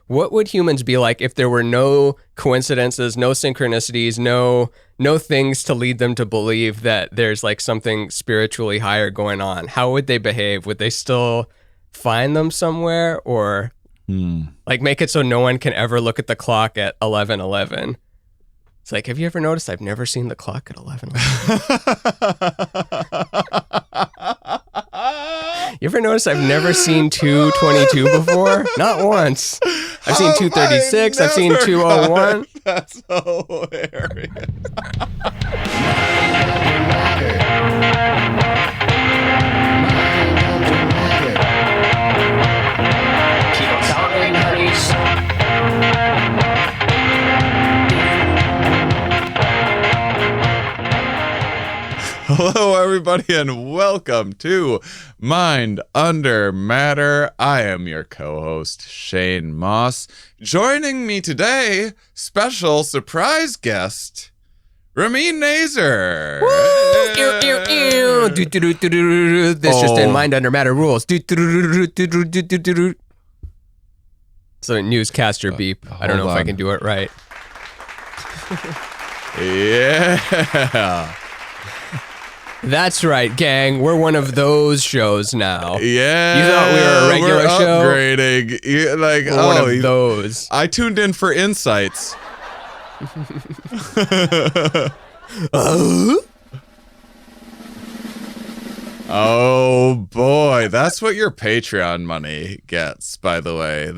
what would humans be like if there were no coincidences, no synchronicities, no things to lead them to believe that there's like something spiritually higher going on? How would they behave? Would they still find them somewhere, or like make it so no one can ever look at the clock at 11:11? It's like, have you ever noticed I've never seen the clock at 11:11? You ever notice I've never seen 2:22 before? Not once. I've seen 2:36. I've seen 2:01. That's hilarious. Keep talking, honeys. Hello, everybody, and welcome to Mind Under Matter. I am your co-host, Shane Mauss. Joining me today, special surprise guest, Ramin Nazer. This just in Mind Under Matter rules. So newscaster beep. I don't know if I can do it right. Yeah. That's right, gang. We're one of those shows now. Yeah. You thought we were a regular show? Upgrading. You're like, we're one of those. I tuned in for insights. Oh boy, that's what your Patreon money gets, by the way.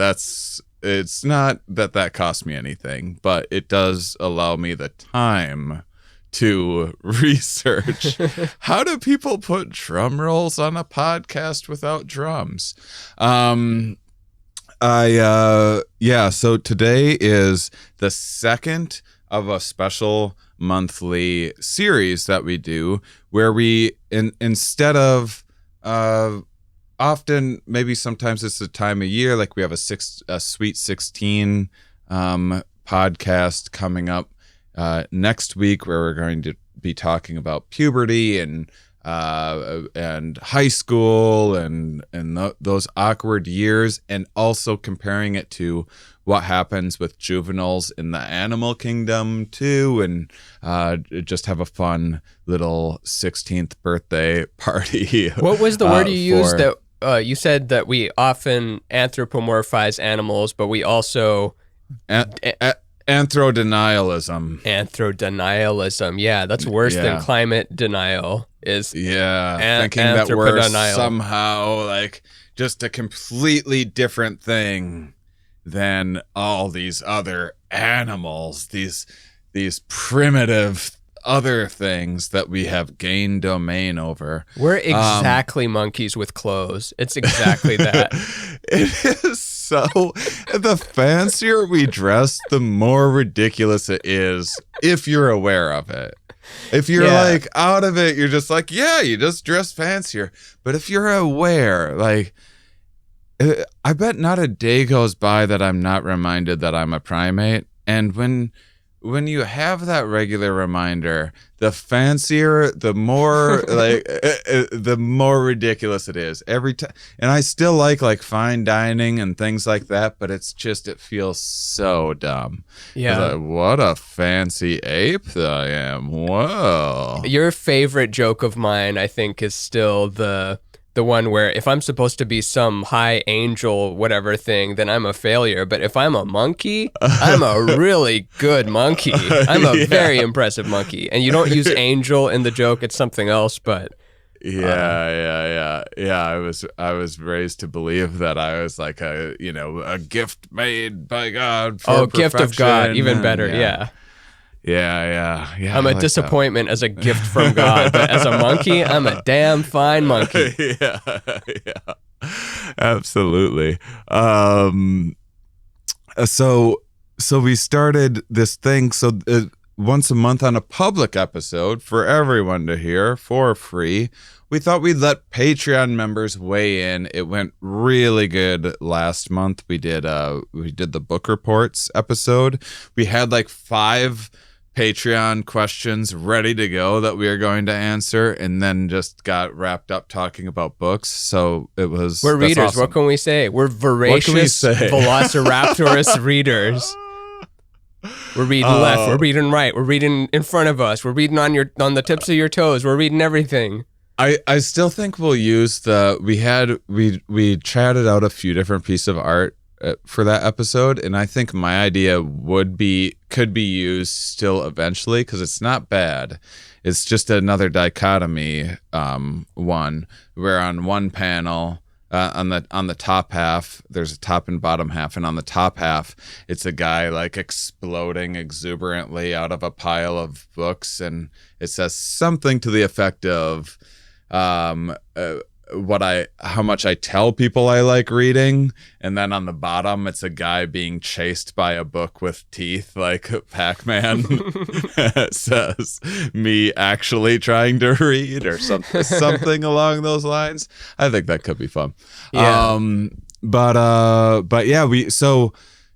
It's not that costs me anything, but it does allow me the time to research how do people put drum rolls on a podcast without drums. So today is the second of a special monthly series that we do where we instead of often, maybe sometimes it's the time of year, like we have a Sweet 16 podcast coming up next week, where we're going to be talking about puberty and high school and those awkward years, and also comparing it to what happens with juveniles in the animal kingdom too, and just have a fun little 16th birthday party. What was the word you used? That you said that we often anthropomorphize animals, but we also Anthrodenialism. Anthrodenialism. Yeah, that's worse than climate denial. Thinking that we're somehow like just a completely different thing than all these other animals, these primitive other things that we have gained domain over. We're exactly monkeys with clothes. It's exactly that. It is so. The fancier we dress, the more ridiculous it is if you're aware of it. If you're like out of it, you're just like, yeah, you just dress fancier. But if you're aware, like, I bet not a day goes by that I'm not reminded that I'm a primate. And when you have that regular reminder, the fancier, the more like the more ridiculous it is every time. And I still like fine dining and things like that, but it feels so dumb. Yeah. Like, what a fancy ape I am. Whoa. Your favorite joke of mine, I think, is still the one where if I'm supposed to be some high angel whatever thing, then I'm a failure. But if I'm a monkey, I'm a really good monkey. I'm a very impressive monkey. And you don't use angel in the joke. It's something else, but... Yeah. I was raised to believe that I was like a gift made by God for gift of God. Even better, yeah. Yeah. I'm a disappointment as a gift from God, but as a monkey, I'm a damn fine monkey. Yeah. Absolutely. So we started this thing. So once a month on a public episode for everyone to hear for free. We thought we'd let Patreon members weigh in. It went really good last month. We did the book reports episode. We had like 5 Patreon questions ready to go that we are going to answer, and then just got wrapped up talking about books. So we're readers. Awesome. What can we say? We're voracious velociraptorous readers. We're reading left. We're reading right. We're reading in front of us. We're reading on the tips of your toes. We're reading everything. I still think we'll use we chatted out a few different pieces of art for that episode, and I think my idea could be used still eventually, because it's not bad. It's just another dichotomy one, where on one panel on the top half there's a top and bottom half, and on the top half it's a guy like exploding exuberantly out of a pile of books, and it says something to the effect of how much I tell people I like reading, and then on the bottom it's a guy being chased by a book with teeth like Pac-Man. It says me actually trying to read, or something along those lines. I think that could be fun. Yeah. But yeah,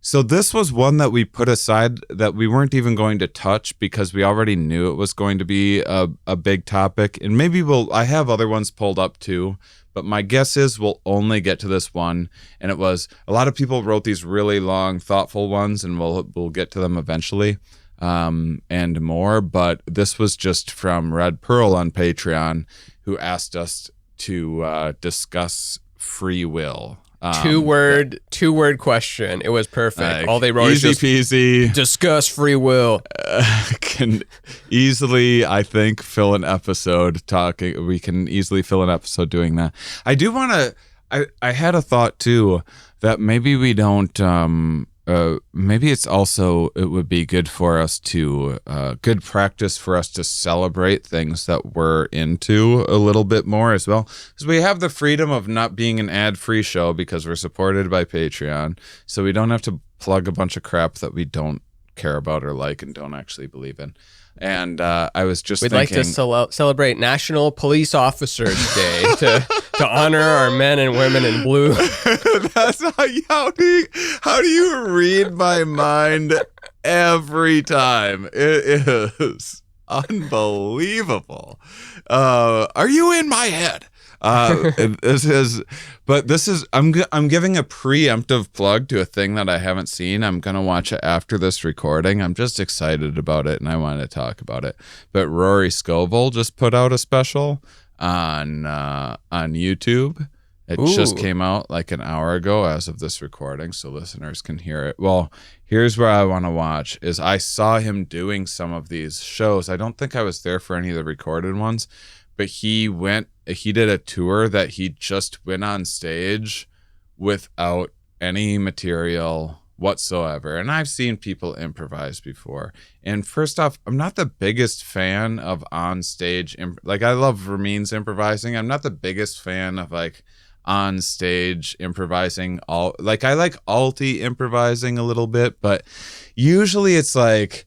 so this was one that we put aside that we weren't even going to touch, because we already knew it was going to be a big topic. And maybe I have other ones pulled up too, but my guess is we'll only get to this one. And it was, a lot of people wrote these really long, thoughtful ones, and we'll get to them eventually, and more. But this was just from Red Pearl on Patreon, who asked us to discuss free will. Two-word question. It was perfect. All they wrote easy is just peasy. Discuss free will. Can easily, I think, fill an episode talking. We can easily fill an episode doing that. I do want to. I had a thought too that maybe we don't. Maybe it would be good for us to good practice for us to celebrate things that we're into a little bit more as well, because we have the freedom of not being an ad-free show because we're supported by Patreon, so we don't have to plug a bunch of crap that we don't care about or like and don't actually believe in. And I was just We'd thinking, like to celebrate National Police Officers Day to honor our men and women in blue. That's how do you read my mind every time? It is unbelievable. Are you in my head? I'm giving a preemptive plug to a thing that I haven't seen. I'm gonna watch it after this recording. I'm just excited about it and I want to talk about it. But Rory Scovel just put out a special on YouTube. It just came out like an hour ago as of this recording, so listeners can hear it. Well, here's where I want to watch is I saw him doing some of these shows. I don't think I was there for any of the recorded ones, but he did a tour that he just went on stage without any material whatsoever. And I've seen people improvise before. And first off, I'm not the biggest fan of on stage. I love Ramin's improvising. I'm not the biggest fan of on stage improvising. I like alti improvising a little bit, but usually it's like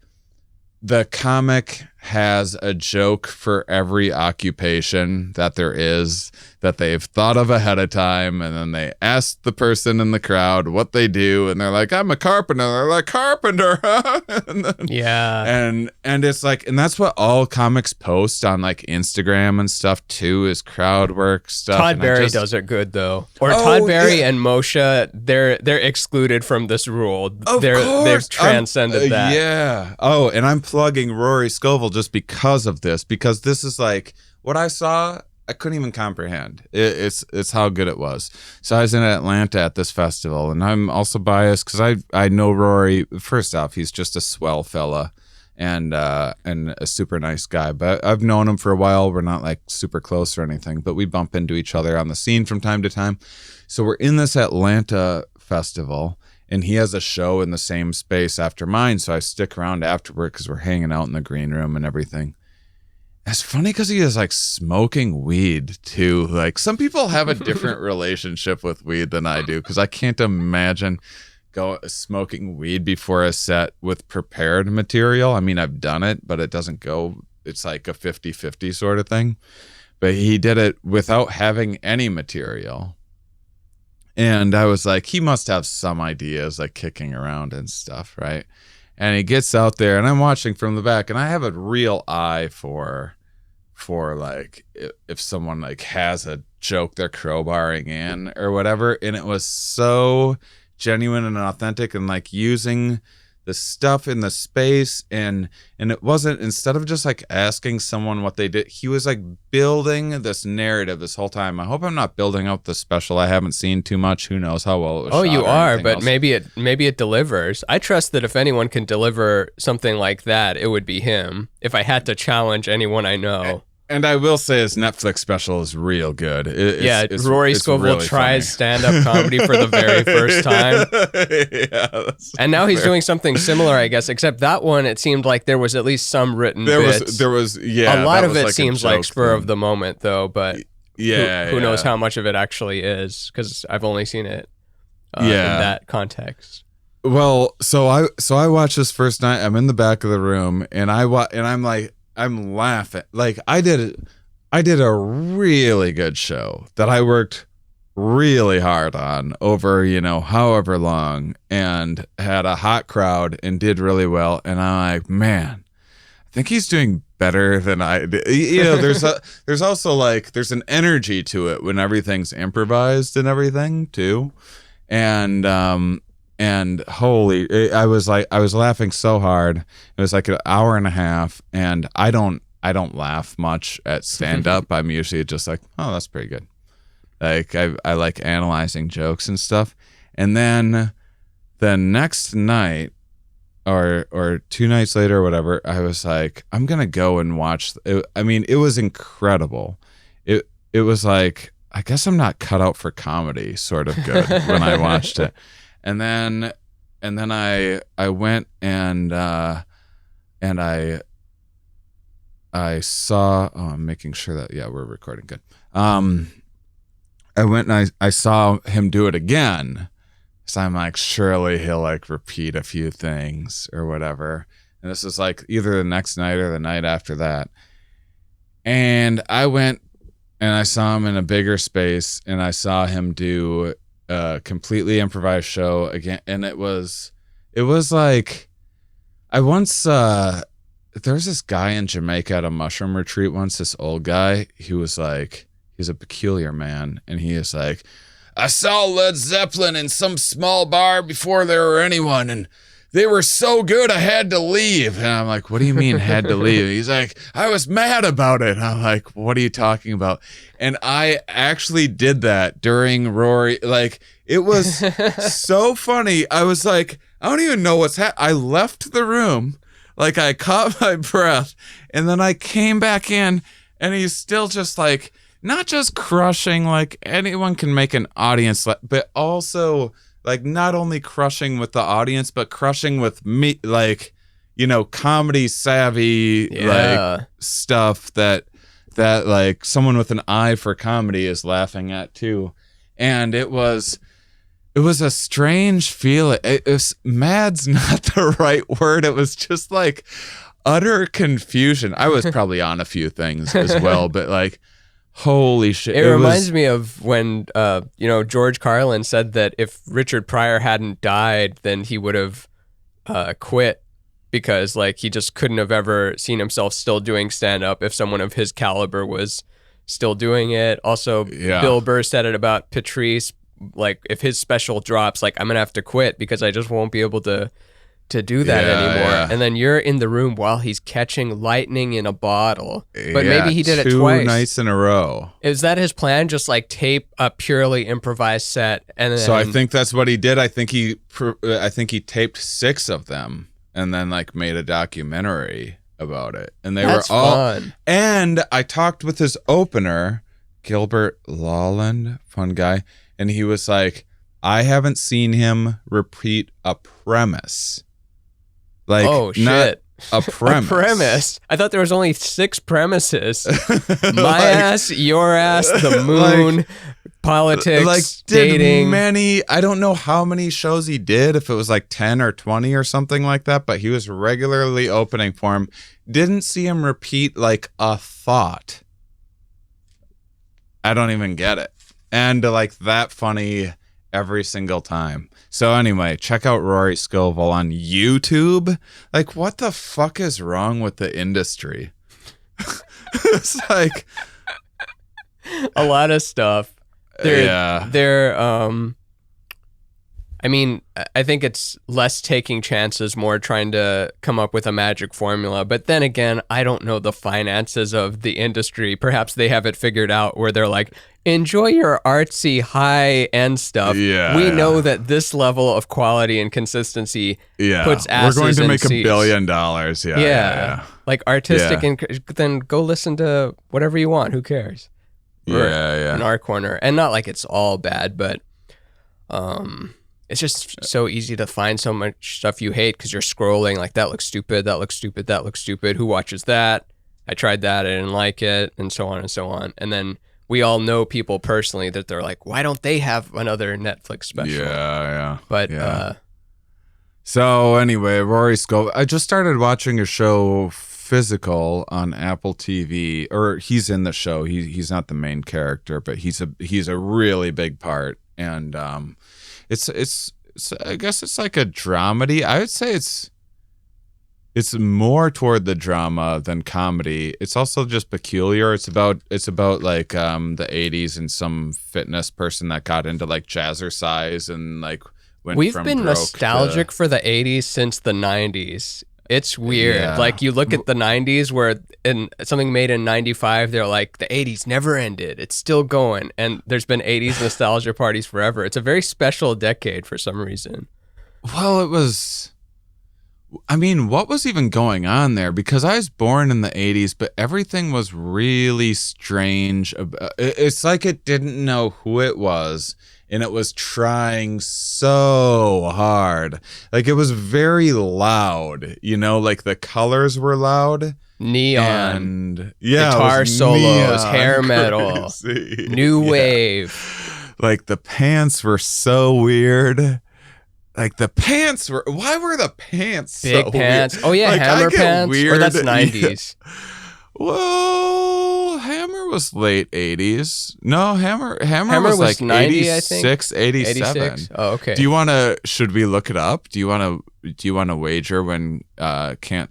the comic has a joke for every occupation that there is that they've thought of ahead of time, and then they ask the person in the crowd what they do, and they're like, I'm a carpenter. They're like, carpenter, huh? And it's like, and that's what all comics post on Instagram and stuff too, is crowd work stuff. Todd Barry does it good though. Or Todd Barry and Moshe, they're excluded from this rule. They've transcended that. Yeah. Oh, and I'm plugging Rory Scovel just because of this, because this is what I saw, I couldn't even comprehend. It's how good it was. So I was in Atlanta at this festival, and I'm also biased because I know Rory. First off, he's just a swell fella and a super nice guy. But I've known him for a while. We're not super close or anything, but we bump into each other on the scene from time to time. So we're in this Atlanta festival, and he has a show in the same space after mine. So I stick around afterward because we're hanging out in the green room and everything. It's funny because he is smoking weed too. Some people have a different relationship with weed than I do, because I can't imagine smoking weed before a set with prepared material. I mean, I've done it, but it doesn't go. It's like a 50-50 sort of thing. But he did it without having any material. And I was like, he must have some ideas kicking around and stuff, right? And he gets out there, and I'm watching from the back, and I have a real eye for like if someone like has a joke they're crowbarring in or whatever. And it was so genuine and authentic, and like using the stuff in the space, and it wasn't, instead of just like asking someone what they did, he was like building this narrative this whole time. I hope I'm not building up the special. I haven't seen too much. Who knows how well it was shot you or are, but else. maybe it delivers. I trust that if anyone can deliver something like that, it would be him. If I had to challenge anyone I know. And I will say his Netflix special is real good. Rory Scovel really tries stand-up comedy for the very first time. And now he's doing something similar, I guess, except that one, it seemed like there was at least some written bits. There was a lot of it seems like spur of the moment, though, but who knows how much of it actually is, because I've only seen it in that context. Well, so I watched this first night. I'm in the back of the room, and I'm laughing. Like I did a really good show that I worked really hard on over, however long, and had a hot crowd and did really well. And I'm like, man, I think he's doing better than I did. There's also like, there's an energy to it when everything's improvised and everything too. And holy, I was laughing so hard. It was like an hour and a half, and I don't laugh much at stand up. I'm usually just like, oh, that's pretty good. Like I like analyzing jokes and stuff. And then the next night or 2 nights later or whatever, I was like, I'm going to go and watch. It was incredible. It was like, I guess I'm not cut out for comedy sort of good when I watched it. And then I went and I saw. Oh, I'm making sure that we're recording good. I went and I saw him do it again. So I'm like, surely he'll like repeat a few things or whatever. And this is like either the next night or the night after that. And I went and I saw him in a bigger space, and I saw him do a completely improvised show again. And it was like, I once there was this guy in Jamaica at a mushroom retreat once, this old guy. He was like, he's a peculiar man, and he is like, I saw Led Zeppelin in some small bar before there were anyone, and they were so good I had to leave. And I'm like, what do you mean had to leave? He's like, I was mad about it. And I'm like, what are you talking about? And I actually did that during Rory. Like, it was so funny. I was like, I don't even know what's happening. I left the room, like I caught my breath, and then I came back in, and he's still just like, not just crushing, like anyone can make an audience, but also like not only crushing with the audience, but crushing with me, like, comedy savvy, like stuff that like someone with an eye for comedy is laughing at too. And it was a strange feeling. Mad's not the right word. It was just like utter confusion. I was probably on a few things as well, but like, holy shit. It reminds me of when, George Carlin said that if Richard Pryor hadn't died, then he would have quit, because like he just couldn't have ever seen himself still doing stand-up if someone of his caliber was still doing it. Also, Bill Burr said it about Patrice, like if his special drops, like I'm going to have to quit because I just won't be able to do that anymore. Yeah. And then you're in the room while he's catching lightning in a bottle. But maybe he did it twice. 2 nights in a row. Is that his plan? Just like tape a purely improvised set, and then... So I think that's what he did. I think he taped 6 of them and then like made a documentary about it. And that's all fun. And I talked with his opener, Gilbert Lawland, fun guy, and he was like, I haven't seen him repeat a premise. Like, oh, shit. Not a premise. A premise? I thought there was only 6 premises. My ass, your ass, the moon, politics, dating. I don't know how many shows he did, if it was like 10 or 20 or something like that, but he was regularly opening for him. Didn't see him repeat like a thought. I don't even get it. And like that funny every single time. So anyway, check out Rory Scovel on YouTube. Like, what the fuck is wrong with the industry? It's like a lot of stuff. I mean, I think it's less taking chances, more trying to come up with a magic formula. But then again, I don't know the finances of the industry. Perhaps they have it figured out where they're like, enjoy your artsy high-end stuff. We know that this level of quality and consistency puts asses we're going to in make seats. $1 billion. Yeah. Like artistic, then go listen to whatever you want. Who cares? In our corner. And not like it's all bad, but it's just so easy to find so much stuff you hate because you're scrolling like, that looks stupid, that looks stupid, that looks stupid. Who watches that? I tried that, I didn't like it, and so on and so on. And then we all know people personally that they're like, why don't they have another Netflix special? Yeah. But so anyway, Rory Scovel. I just started watching a show, Physical, on Apple TV. Or he's in the show. He's not the main character, but he's a really big part. And it's I guess it's like a dramedy. I would say it's more toward the drama than comedy. It's also just peculiar. It's about like the 80s and some fitness person that got into like jazzercise and like went we've from been broke nostalgic for the 80s since the 90s. It's weird. Like you look at the 90s where in something made in 95, they're like, the 80s never ended. It's still going. And there's been 80s nostalgia parties forever. It's a very special decade for some reason. Well, it was... I mean, what was even going on there? Because I was born in the 80s, but everything was really strange. It's like it didn't know who it was, and it was trying so hard. Like, it was very loud, you know, like the colors were loud. Neon. And guitar solos, neon, hair metal, crazy. new wave. Like, the pants were so weird. Like the pants were. Why were the pants big so pants? Weird? Oh yeah, like, hammer pants. Weird. Or that's 90s. Yeah. Well, hammer was late 80s. No, hammer was like 90, 86, 87. 86? Oh, okay. Do you want to? Should we look it up? Do you want to wager when can't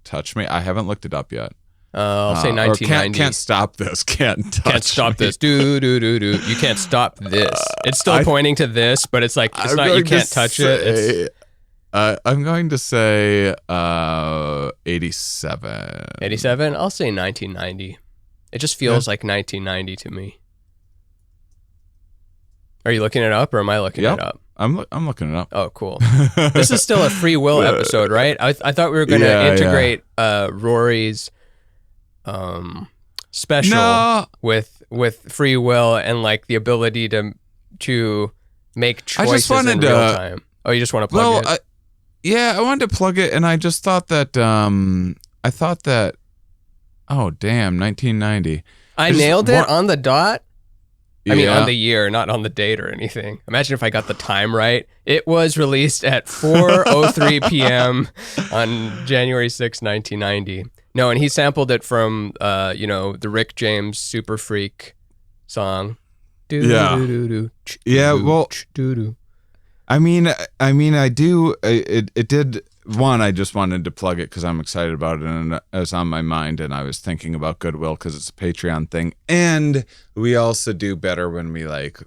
touch me? I haven't looked it up yet. I'll say 1990. Can't stop this. Can't stop me. this. Do. You can't stop this. It's still pointing to this, but it's like it's not. You can't touch it. I'm going to say 87. 87. I'll say 1990. It just feels like 1990 to me. Are you looking it up, or am I looking it up? I'm looking it up. Oh, cool. This is still a free will episode, right? I thought we were going to integrate Rory's special with free will and like the ability to make choices in real time. Oh, you just want to plug it? I wanted to plug it, and I just thought that oh damn, 1990. I nailed it on the dot. I mean, on the year, not on the date or anything. Imagine if I got the time right. It was released at 4:03 p.m. on January 6, 1990. No, and he sampled it from, the Rick James Super Freak song. Well, I mean, I do. It did. One, I just wanted to plug it because I'm excited about it, and it was on my mind, and I was thinking about Goodwill because it's a Patreon thing, and we also do better when we like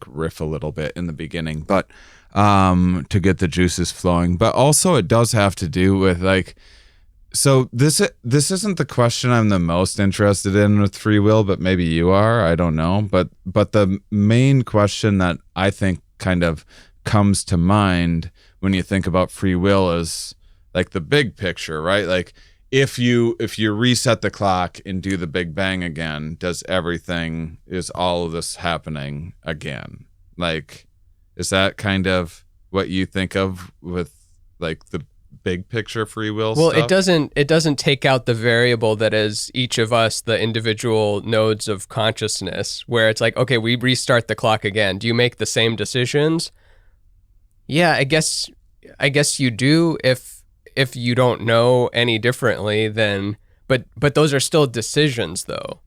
riff a little bit in the beginning, but to get the juices flowing. But also, it does have to do with like. So this isn't the question I'm the most interested in with free will, but maybe you are. I don't know. But the main question that I think kind of comes to mind when you think about free will is like the big picture, right? Like if you reset the clock and do the Big Bang again, is all of this happening again? Like, is that kind of what you think of with like the big picture free will stuff? It doesn't take out the variable that is each of us, the individual nodes of consciousness, where it's like, okay, we restart the clock again. Do you make the same decisions? Yeah, I guess you do if you don't know any differently, then but those are still decisions though.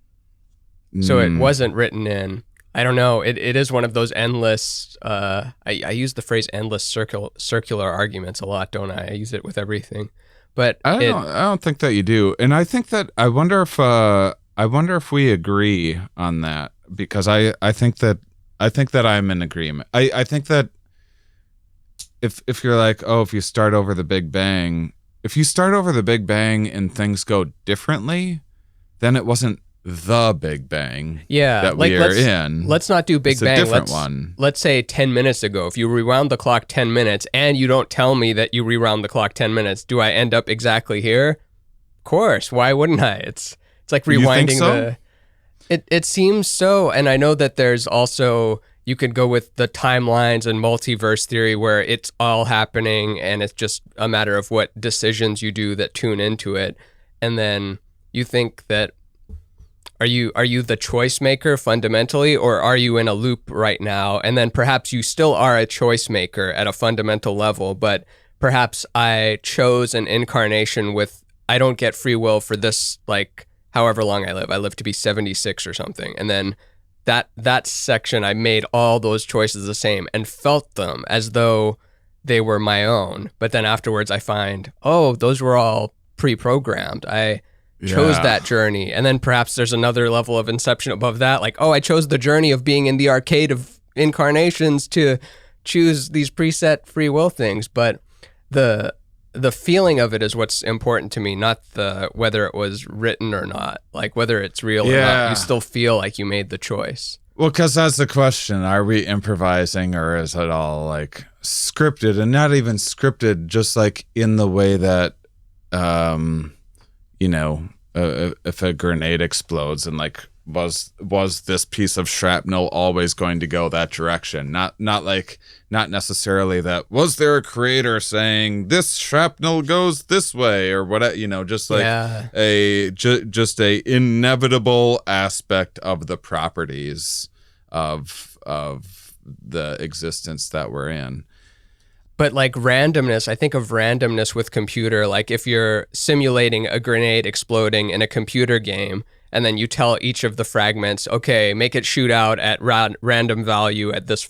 So it wasn't written in. I don't know. It is one of those endless. I use the phrase "endless circular arguments" a lot, don't I? I use it with everything, but I don't think that you do, and I think that I wonder if we agree on that, because I think that I'm in agreement. I think that if you're like, oh, if you start over the Big Bang, and things go differently, then it wasn't the Big Bang that we are in. Let's not do Big it's Bang. A different one. Let's say 10 minutes ago. If you rewound the clock 10 minutes and you don't tell me that you rewound the clock 10 minutes, do I end up exactly here? Of course. Why wouldn't I? It's like rewinding so? It seems so. And I know that there's also, you could go with the timelines and multiverse theory where it's all happening and it's just a matter of what decisions you do that tune into it. And then you think that, are you the choice maker fundamentally, or are you in a loop right now? And then perhaps you still are a choice maker at a fundamental level, but perhaps I chose an incarnation with, I don't get free will for this, like, however long I live. I live to be 76 or something. And then that section, I made all those choices the same and felt them as though they were my own. But then afterwards I find, oh, those were all pre-programmed. I chose that journey. And then perhaps there's another level of inception above that. Like, oh, I chose the journey of being in the arcade of incarnations to choose these preset free will things. But the feeling of it is what's important to me, not the whether it was written or not. Like whether it's real or not, you still feel like you made the choice. Well, because that's the question. Are we improvising, or is it all like scripted? And not even scripted, just like in the way that if a grenade explodes and like was this piece of shrapnel always going to go that direction? Not necessarily that, was there a creator saying this shrapnel goes this way or what, just like just a inevitable aspect of the properties of the existence that we're in. But like randomness, I think of randomness with computer. Like if you're simulating a grenade exploding in a computer game, and then you tell each of the fragments, okay, make it shoot out at random value at this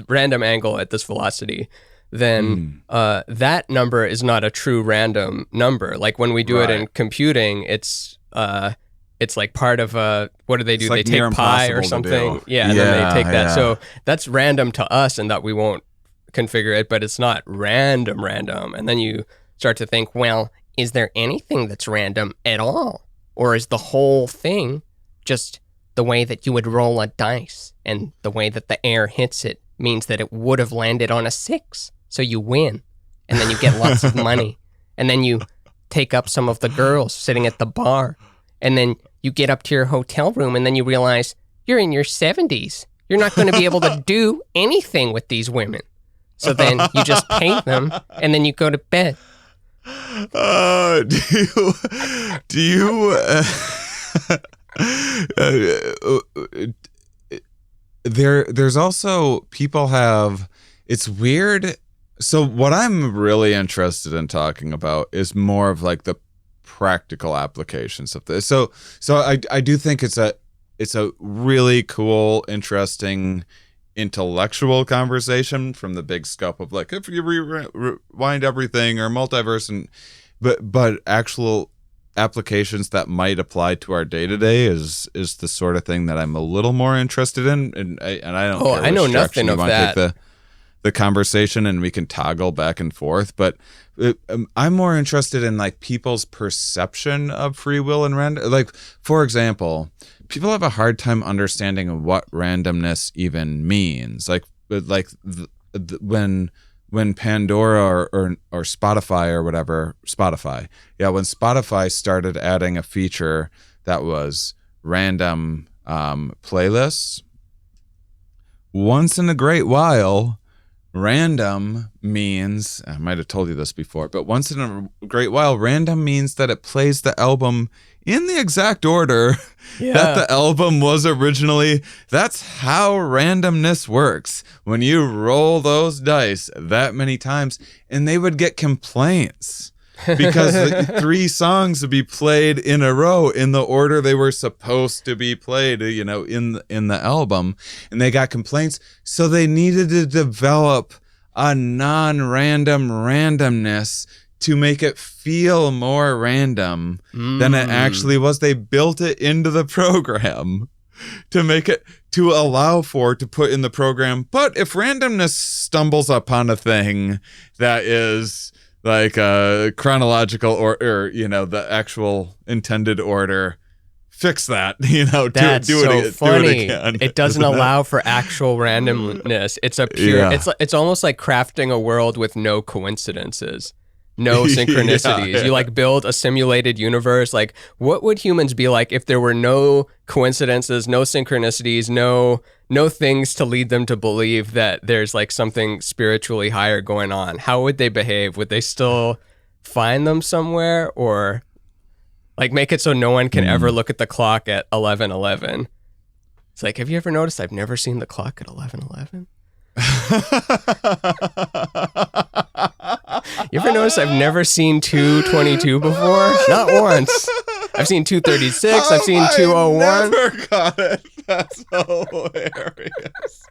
random angle at this velocity, then that number is not a true random number. Like when we do it in computing, it's like part of a, what do they do? They take pi or something. Yeah, and then they take that. So that's random to us, and that we won't configure it, but it's not random. And then you start to think, well, is there anything that's random at all? Or is the whole thing just the way that you would roll a dice, and the way that the air hits it means that it would have landed on a 6, so you win, and then you get lots of money, and then you take up some of the girls sitting at the bar, and then you get up to your hotel room, and then you realize you're in your 70s. You're not going to be able to do anything with these women. So then you just paint them, and then you go to bed. There's also, people have, it's weird. So what I'm really interested in talking about is more of like the practical applications of this. So I do think it's a really cool, interesting intellectual conversation from the big scope of like, if you rewind everything or multiverse, and but actual applications that might apply to our day-to-day is the sort of thing that I'm a little more interested in, and I don't care I know nothing of that. Take the conversation, and we can toggle back and forth, but I'm more interested in like people's perception of free will and random. Like, for example, people have a hard time understanding what randomness even means. Like when Pandora or Spotify or whatever, when Spotify started adding a feature that was random playlists, once in a great while, random means, I might have told you this before, but once in a great while, random means that it plays the album in the exact order that the album was originally. That's how randomness works. When you roll those dice that many times, and they would get complaints because the 3 songs would be played in a row in the order they were supposed to be played, in the album, and they got complaints, so they needed to develop a non-random randomness to make it feel more random than it actually was. They built it into the program to make it, to allow for, to put in the program. But if randomness stumbles upon a thing that is like a chronological or the actual intended order, fix that, That's do so it funny. Do it again. It doesn't allow for actual randomness. It's a pure, it's almost like crafting a world with no coincidences. No synchronicities. You like build a simulated universe. Like, what would humans be like if there were no coincidences, no synchronicities, no things to lead them to believe that there's like something spiritually higher going on? How would they behave? Would they still find them somewhere, or like make it so no one can ever look at the clock at 11:11? It's like, have you ever noticed I've never seen the clock at 11:11? You ever notice I've never seen 2:22 before? Not once. I've seen 2:36. I've seen 2:01. I never got it. That's hilarious.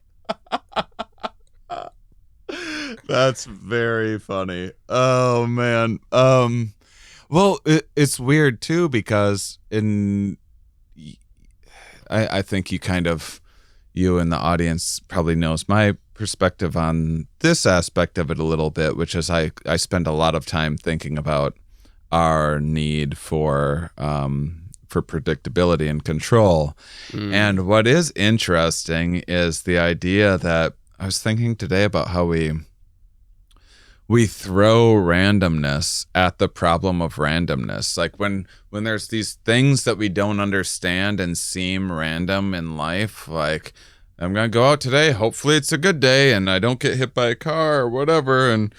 That's very funny. Oh man. Well, it's weird too, because I think you and the audience probably knows my perspective on this aspect of it a little bit, which is I spend a lot of time thinking about our need for predictability and control. And what is interesting is the idea that I was thinking today about how we throw randomness at the problem of randomness. Like when there's these things that we don't understand and seem random in life, like, I'm going to go out today, hopefully it's a good day and I don't get hit by a car or whatever. And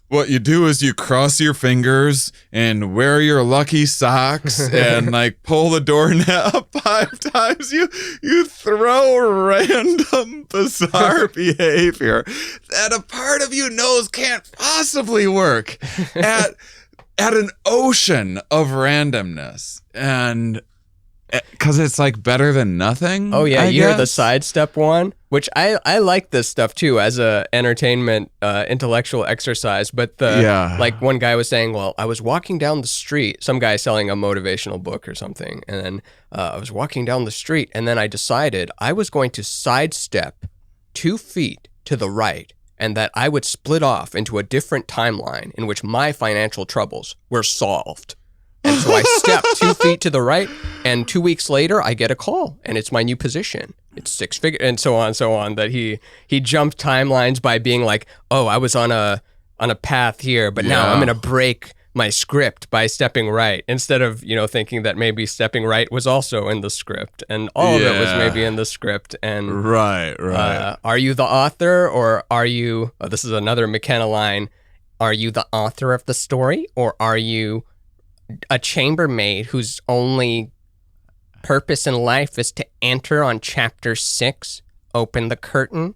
what you do is you cross your fingers and wear your lucky socks and like pull the doorknob 5 times. You throw random bizarre behavior that a part of you knows can't possibly work at an ocean of randomness. And because it's like better than nothing. Oh yeah, you're the sidestep one, which I like this stuff too as a entertainment intellectual exercise. But like one guy was saying, well, I was walking down the street, some guy selling a motivational book or something, and then I was walking down the street, and then I decided I was going to sidestep 2 feet to the right, and that I would split off into a different timeline in which my financial troubles were solved. And so I step 2 feet to the right, and 2 weeks later, I get a call, and it's my new position. It's 6 figures, and so on. That he jumped timelines by being like, oh, I was on a path here, but now I'm going to break my script by stepping right, instead of, thinking that maybe stepping right was also in the script, and all of it was maybe in the script. And right. Are you the author, or are you? This is another McKenna line. Are you the author of the story, or are you a chambermaid whose only purpose in life is to enter on chapter 6, open the curtain,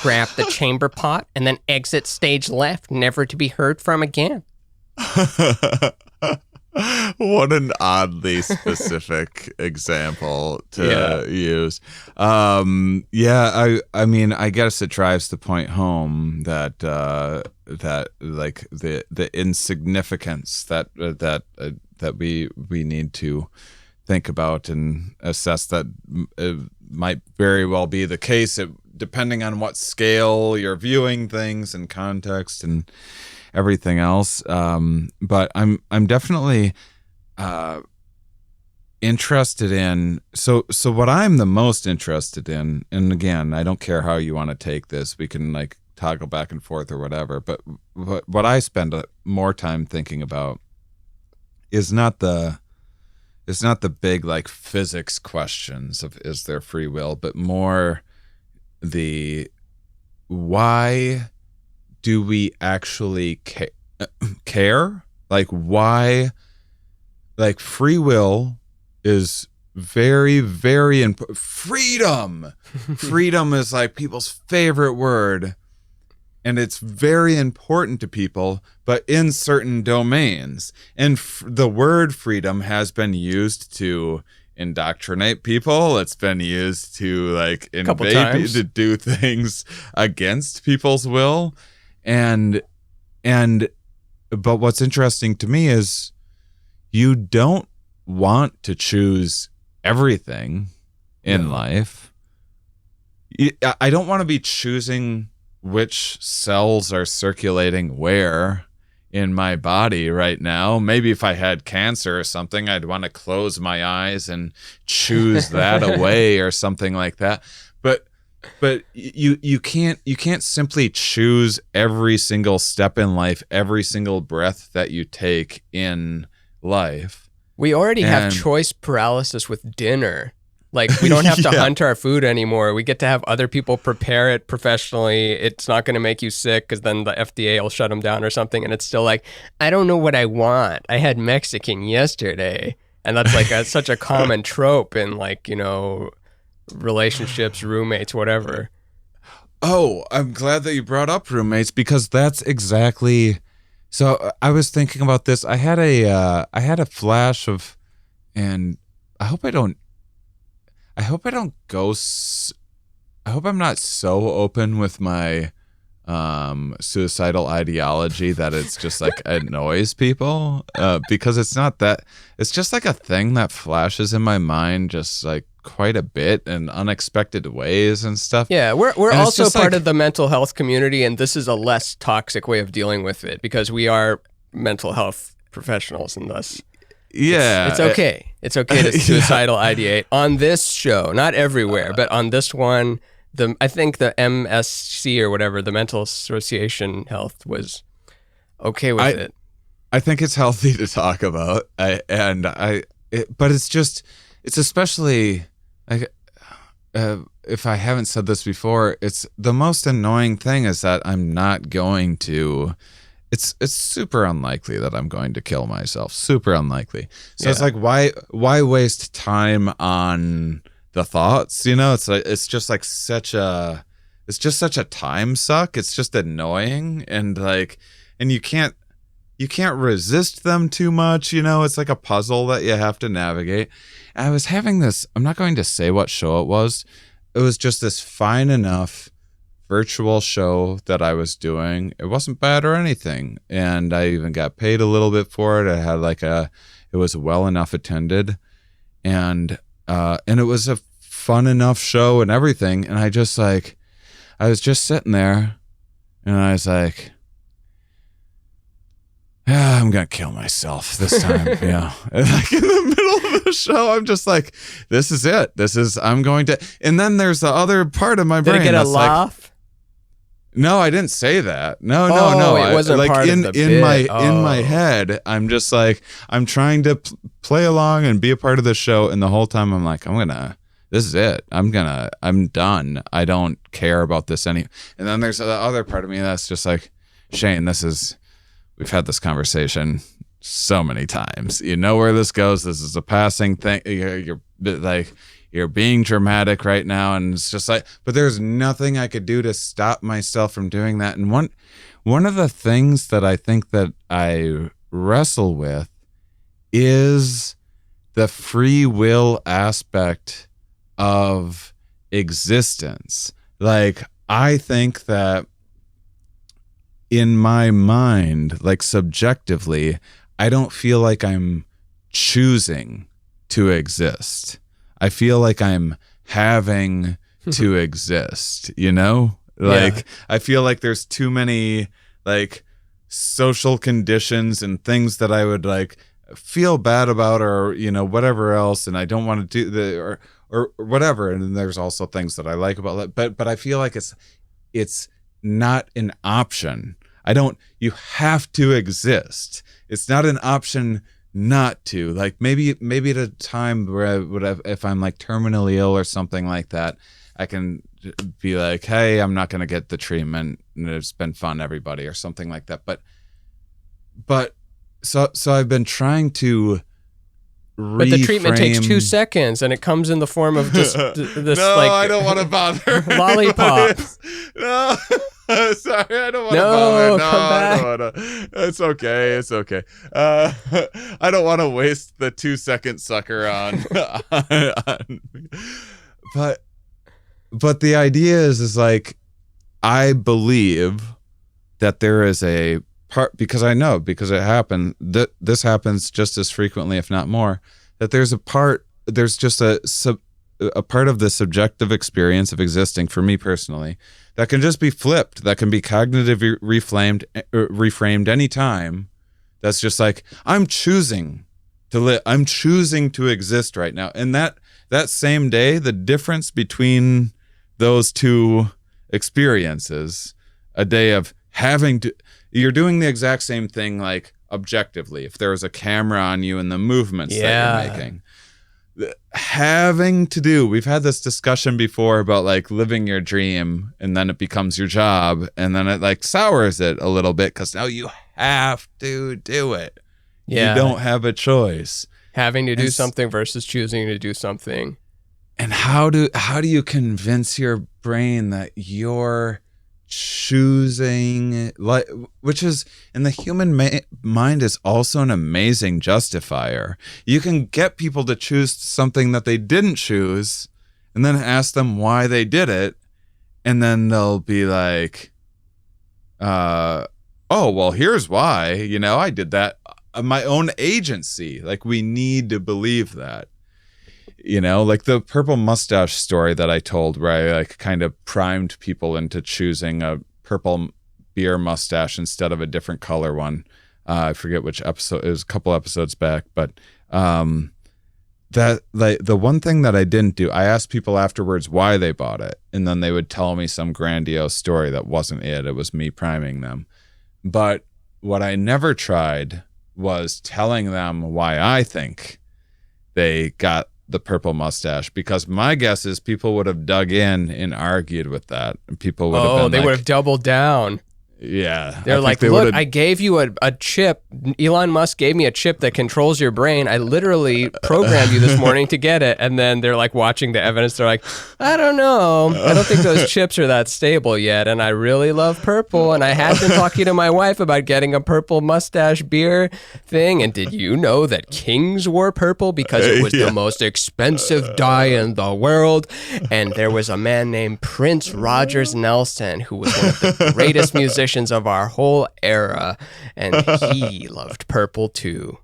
grab the chamber pot, and then exit stage left, never to be heard from again? What an oddly specific example to use. I mean, I guess it drives the point home that like the insignificance that we need to think about and assess, that might very well be the case, depending on what scale you're viewing things and context and everything else. But I'm definitely interested in, so what I'm the most interested in, and again, I don't care how you want to take this, we can like toggle back and forth or whatever, but what I spend more time thinking about is not the big like physics questions of is there free will, but more the why do we actually care? Like why? Like free will is very, very important. Freedom is like people's favorite word. it's very important to people, but in certain domains. And the word freedom has been used to indoctrinate people. It's been used to like invade, to do things against people's will. But what's interesting to me is you don't want to choose everything in life. I don't want to be choosing which cells are circulating where in my body right now. Maybe if I had cancer or something, I'd want to close my eyes and choose that away or something like that. But you can't simply choose every single step in life, every single breath that you take in life. We already have choice paralysis with dinner. Like, we don't have to hunt our food anymore. We get to have other people prepare it professionally. It's not going to make you sick because then the FDA will shut them down or something. And it's still like, I don't know what I want. I had Mexican yesterday. And that's like such a common trope in, like, you know, relationships, roommates, whatever. Oh, I'm glad that you brought up roommates, because that's exactly... So I was thinking about this. I had a flash of, and I hope I'm not so open with my suicidal ideology that it's just like annoys people, because it's not that. It's just like a thing that flashes in my mind just like quite a bit in unexpected ways and stuff. Yeah, we're also part of the mental health community, and this is a less toxic way of dealing with it because we are mental health professionals, and thus it's okay. It's okay to suicidal ideate on this show, not everywhere, but on this one. I think the MSC or whatever, the Mental Association Health, was okay with it. I think it's healthy to talk about, but it's especially like, if I haven't said this before, it's the most annoying thing is that I'm not going to. It's super unlikely that I'm going to kill myself. Super unlikely. So it's like, why waste time on the thoughts? You know, it's just such a time suck. It's just annoying, and you can't resist them too much. You know, it's like a puzzle that you have to navigate. And I was having this. I'm not going to say what show it was. It was just this fine enough virtual show that I was doing. It wasn't bad or anything, and I even got paid a little bit for it. I had it was well enough attended, and it was a fun enough show and everything. And I was just sitting there, and I was like, yeah, I'm gonna kill myself this time. Yeah, and like in the middle of the show, I'm just like, this is it. I'm going to. And then there's the other part of my brain. Did it get a laugh? No, I didn't say that. No. It wasn't part of the bit. In my head, I'm just like, I'm trying to play along and be a part of the show, and the whole time I'm like, this is it. I'm done. I don't care about this any. And then there's the other part of me that's just like, Shane, we've had this conversation so many times. You know where this goes. This is a passing thing. You're being dramatic right now, and it's just like, but there's nothing I could do to stop myself from doing that. And one of the things that I think that I wrestle with is the free will aspect of existence. Like, I think that in my mind, like subjectively, I don't feel like I'm choosing to exist. I feel like I'm having to exist, you know? Like, I feel like there's too many like social conditions and things that I would like feel bad about, or, you know, whatever else. And I don't want to do or whatever. And then there's also things that I like about that. But I feel like it's not an option. You have to exist. It's not an option not to. Like, maybe at a time where if I'm like terminally ill or something like that, I can be like, hey, I'm not going to get the treatment, and it's been fun, everybody, or something like that. But so I've been trying to But the treatment takes 2 seconds, and it comes in the form of just this no, like I don't want to bother. lollipop. No, sorry, I don't want to No, bother. No, come back. I don't want to. It's okay. It's okay. I don't want to waste the 2-second sucker on. But the idea is like, I believe that there is a part, because I know, because it happened, that this happens just as frequently, if not more, that there's just a part of the subjective experience of existing for me personally that can just be flipped, that can be cognitively reframed anytime. That's just like, I'm choosing to live, I'm choosing to exist right now. And that same day, the difference between those two experiences, a day of having to, you're doing the exact same thing, like objectively, if there was a camera on you and the movements that you're making, having to do, we've had this discussion before about like living your dream and then it becomes your job, and then it like sours it a little bit because now you have to do it. You don't have a choice. Having to do something versus choosing to do something. And how do you convince your brain that you're choosing, like, which is in the human mind is also an amazing justifier. You can get people to choose something that they didn't choose and then ask them why they did it, and then they'll be like, oh well, here's why, I did that of my own agency. Like, we need to believe that. Like the purple mustache story that I told, where I like kind of primed people into choosing a purple beer mustache instead of a different color one. I forget which episode, it was a couple episodes back, but that, like, the one thing that I didn't do, I asked people afterwards why they bought it, and then they would tell me some grandiose story that wasn't it. It was me priming them. But what I never tried was telling them why I think they got the purple mustache, because my guess is people would have dug in and argued with that, and people would have been they would have doubled down. Yeah. They're like, look, I gave you a chip. Elon Musk gave me a chip that controls your brain. I literally programmed you this morning to get it. And then they're like watching the evidence. They're like, I don't know. I don't think those chips are that stable yet. And I really love purple. And I had been talking to my wife about getting a purple mustache beer thing. And did you know that kings wore purple because it was the most expensive dye in the world? And there was a man named Prince Rogers Nelson, who was one of the greatest musicians of our whole era, and he loved purple too.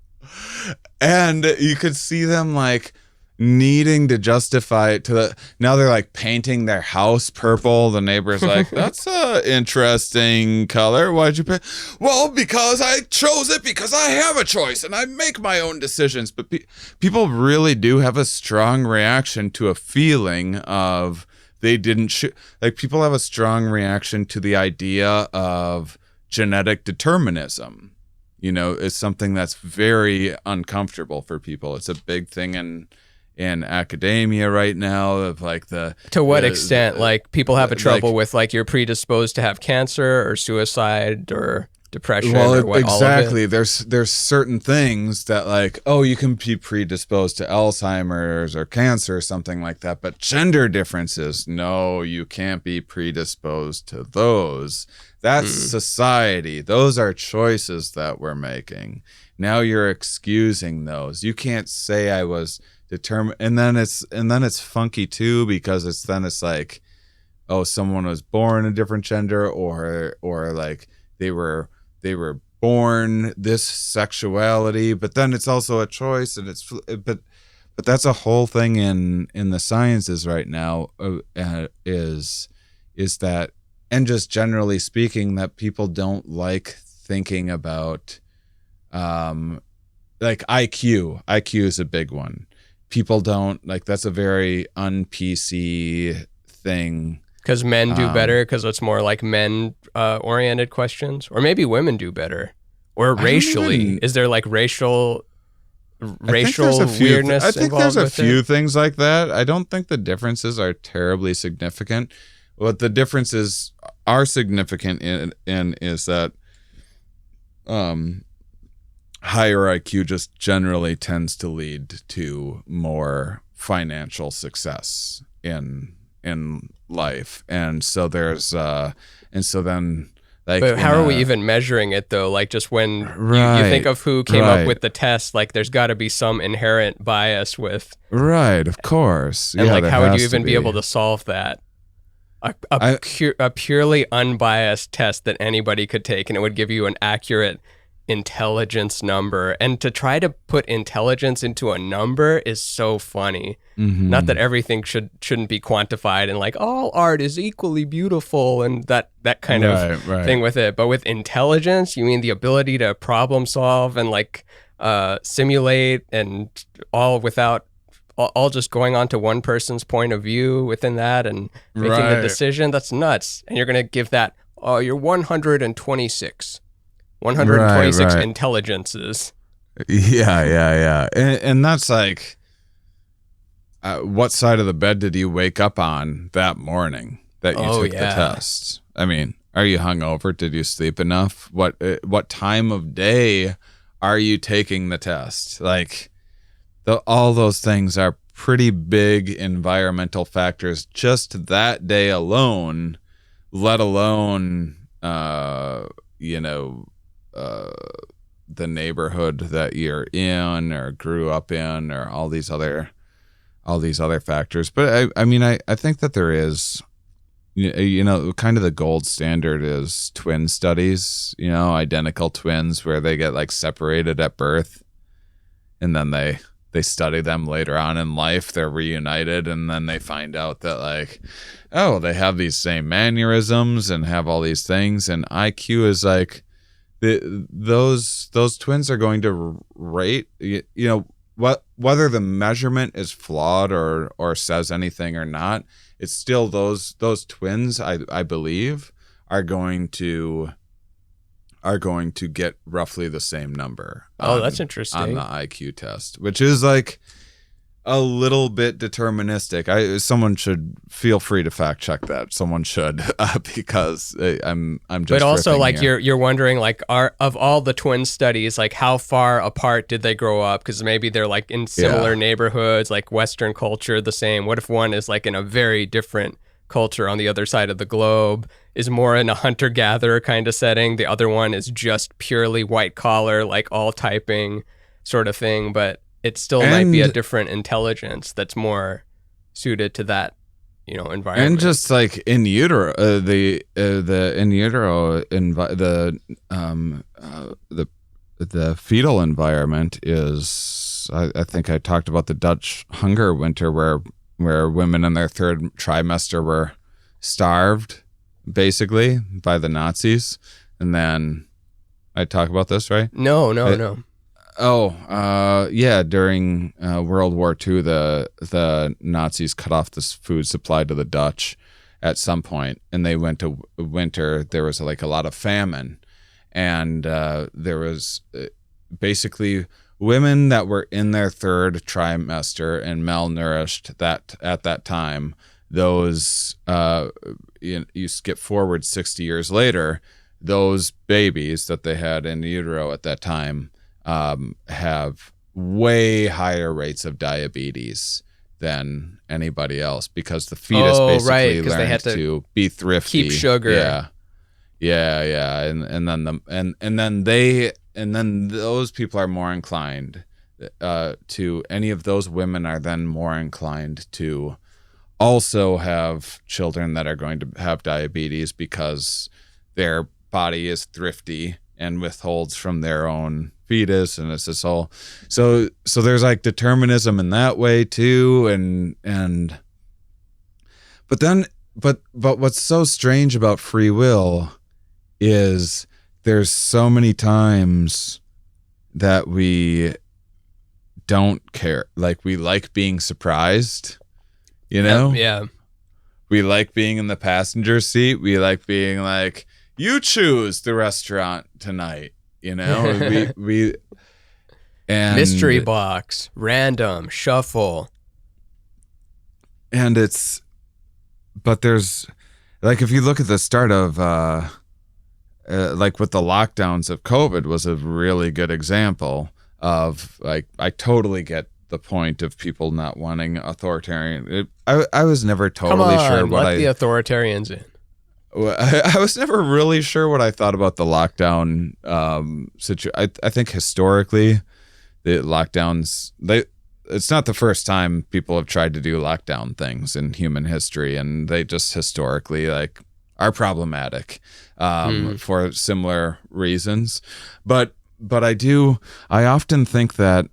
And you could see them like needing to justify it to now they're like painting their house purple. The neighbor's like, that's a interesting color. Why'd you pick? Well, because I chose it, because I have a choice and I make my own decisions. But people really do have a strong reaction to a feeling of they didn't like, people have a strong reaction to the idea of genetic determinism. It's something that's very uncomfortable for people. It's a big thing in academia right now, of like to what extent, like, people have a trouble with like you're predisposed to have cancer or suicide or depression. Or what, exactly. There's certain things that, like, oh, you can be predisposed to Alzheimer's or cancer or something like that, but gender differences, no, you can't be predisposed to those. That's society. Those are choices that we're making. Now you're excusing those. You can't say I was determined, and then it's funky too, because it's like, oh, someone was born a different gender, or like they were born this sexuality, but then it's also a choice, and but that's a whole thing in the sciences right now, is that, and just generally speaking, that people don't like thinking about, like IQ is a big one. People don't like, that's a very un-PC thing. Because men do better, because it's more like men oriented questions, or maybe women do better, or racially. Is there like racial weirdness? I think there's a few things like that. I don't think the differences are terribly significant. What the differences are significant in is that higher IQ just generally tends to lead to more financial success in life. And so there's and so then like, but how are we even measuring it though? Like, just when you think of who came up with the test, like there's got to be some inherent bias with, right, of course. and yeah, like how would you has to even be able to solve that? A purely unbiased test that anybody could take, and it would give you an accurate intelligence number. And to try to put intelligence into a number is so funny. Not that everything shouldn't be quantified and like all art is equally beautiful and that kind of thing with it. But with intelligence, you mean the ability to problem solve and like simulate, and all without all just going on to one person's point of view within that and making the decision. That's nuts. And you're going to give that, you're 126 intelligences. Yeah. And that's like, what side of the bed did you wake up on that morning that you took the test? I mean, are you hungover? Did you sleep enough? What time of day are you taking the test? Like, all those things are pretty big environmental factors just that day alone, let alone, the neighborhood that you're in or grew up in, or all these other factors. But I think that there is, kind of the gold standard is twin studies, identical twins where they get like separated at birth, and then they study them later on in life. They're reunited, and then they find out that like, oh, they have these same mannerisms and have all these things. And IQ is like, those twins are going to rate, whether the measurement is flawed or says anything or not, it's still those twins, I believe, are going to get roughly the same number. That's interesting. On the IQ test, which is like a little bit deterministic. Someone should feel free to fact check that. Someone should, because I'm just. But also, like here. you're wondering, like, of all the twin studies, like how far apart did they grow up? Because maybe they're like in similar neighborhoods, like Western culture, the same. What if one is like in a very different culture on the other side of the globe, is more in a hunter-gatherer kind of setting? The other one is just purely white collar, like all typing sort of thing, but it still might be a different intelligence that's more suited to that, environment. And just like in utero, the in utero, the fetal environment is. I think I talked about the Dutch Hongerwinter, where women in their third trimester were starved, basically, by the Nazis. And then I talk about this, right? No. During World War II, the Nazis cut off this food supply to the Dutch at some point, and they went to winter. There was like a lot of famine, and there was basically women that were in their third trimester and malnourished at that time. Those you skip forward 60 years later, those babies that they had in utero at that time have way higher rates of diabetes than anybody else, because the fetus basically learned they had to be thrifty, keep sugar. Yeah. And then those people are more inclined to, any of those women are then more inclined to also have children that are going to have diabetes, because their body is thrifty and withholds from their own fetus, and it's this all. So there's like determinism in that way too, and but what's so strange about free will is there's so many times that we don't care. Like, we like being surprised, Yeah. We like being in the passenger seat. We like being like, you choose the restaurant tonight, we and mystery box, random, shuffle. And but there's, like, if you look at the start of like with the lockdowns of COVID was a really good example of like, I totally get the point of people not wanting authoritarian. I was never totally sure what let the authoritarians in. I was never really sure what I thought about the lockdown situation. I think historically, the lockdowns, it's not the first time people have tried to do lockdown things in human history, and they just historically like are problematic for similar reasons. But I often think that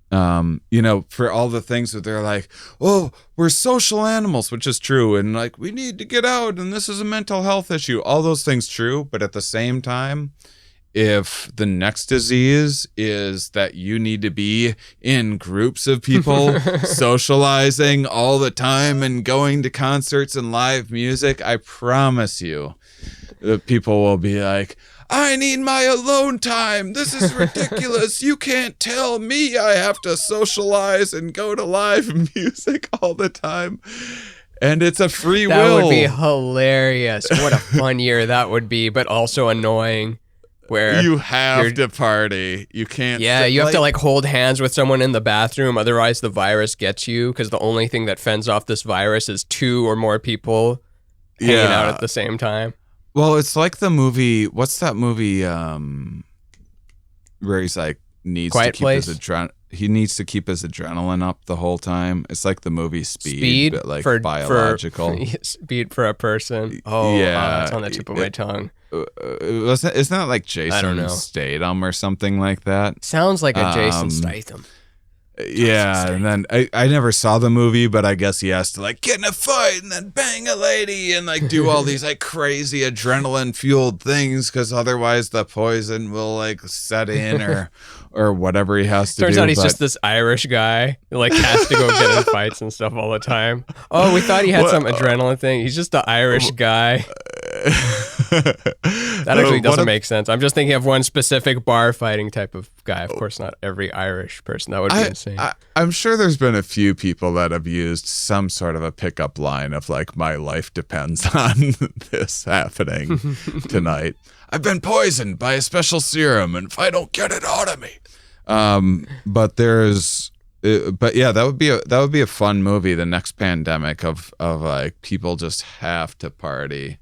for all the things that they're like, oh, we're social animals, which is true. And like, we need to get out and this is a mental health issue. All those things true. But at the same time, if the next disease is that you need to be in groups of people socializing all the time and going to concerts and live music, I promise you that people will be like, I need my alone time. This is ridiculous. You can't tell me I have to socialize and go to live music all the time. And it's a free will. That would be hilarious. What a fun year that would be, but also annoying. Where you have to party. You can't. Yeah, you have to like hold hands with someone in the bathroom. Otherwise, the virus gets you because the only thing that fends off this virus is 2 or more people hanging out at the same time. Well, it's like the movie. What's that movie? Where he's like needs Quiet to keep Place? he needs to keep his adrenaline up the whole time. It's like the movie Speed but like biological. Speed for a person. Oh, yeah, it's on the tip of my tongue. Isn't that like Jason Statham or something like that? Sounds like a Jason Statham. Yeah, and then I never saw the movie, but I guess he has to like get in a fight and then bang a lady and like do all these like crazy adrenaline fueled things because otherwise the poison will like set in or whatever he has to do. Turns out he's just this Irish guy who like has to go get in fights and stuff all the time. Oh, we thought he had some adrenaline thing. He's just the Irish guy. That actually doesn't make sense. I'm just thinking of one specific bar fighting type of guy. Of course, not every Irish person. That would be insane. I'm sure there's been a few people that have used some sort of a pickup line of like, my life depends on this happening tonight. I've been poisoned by a special serum, and if I don't get it out of me. But yeah, that would be a fun movie. The next pandemic of like people just have to party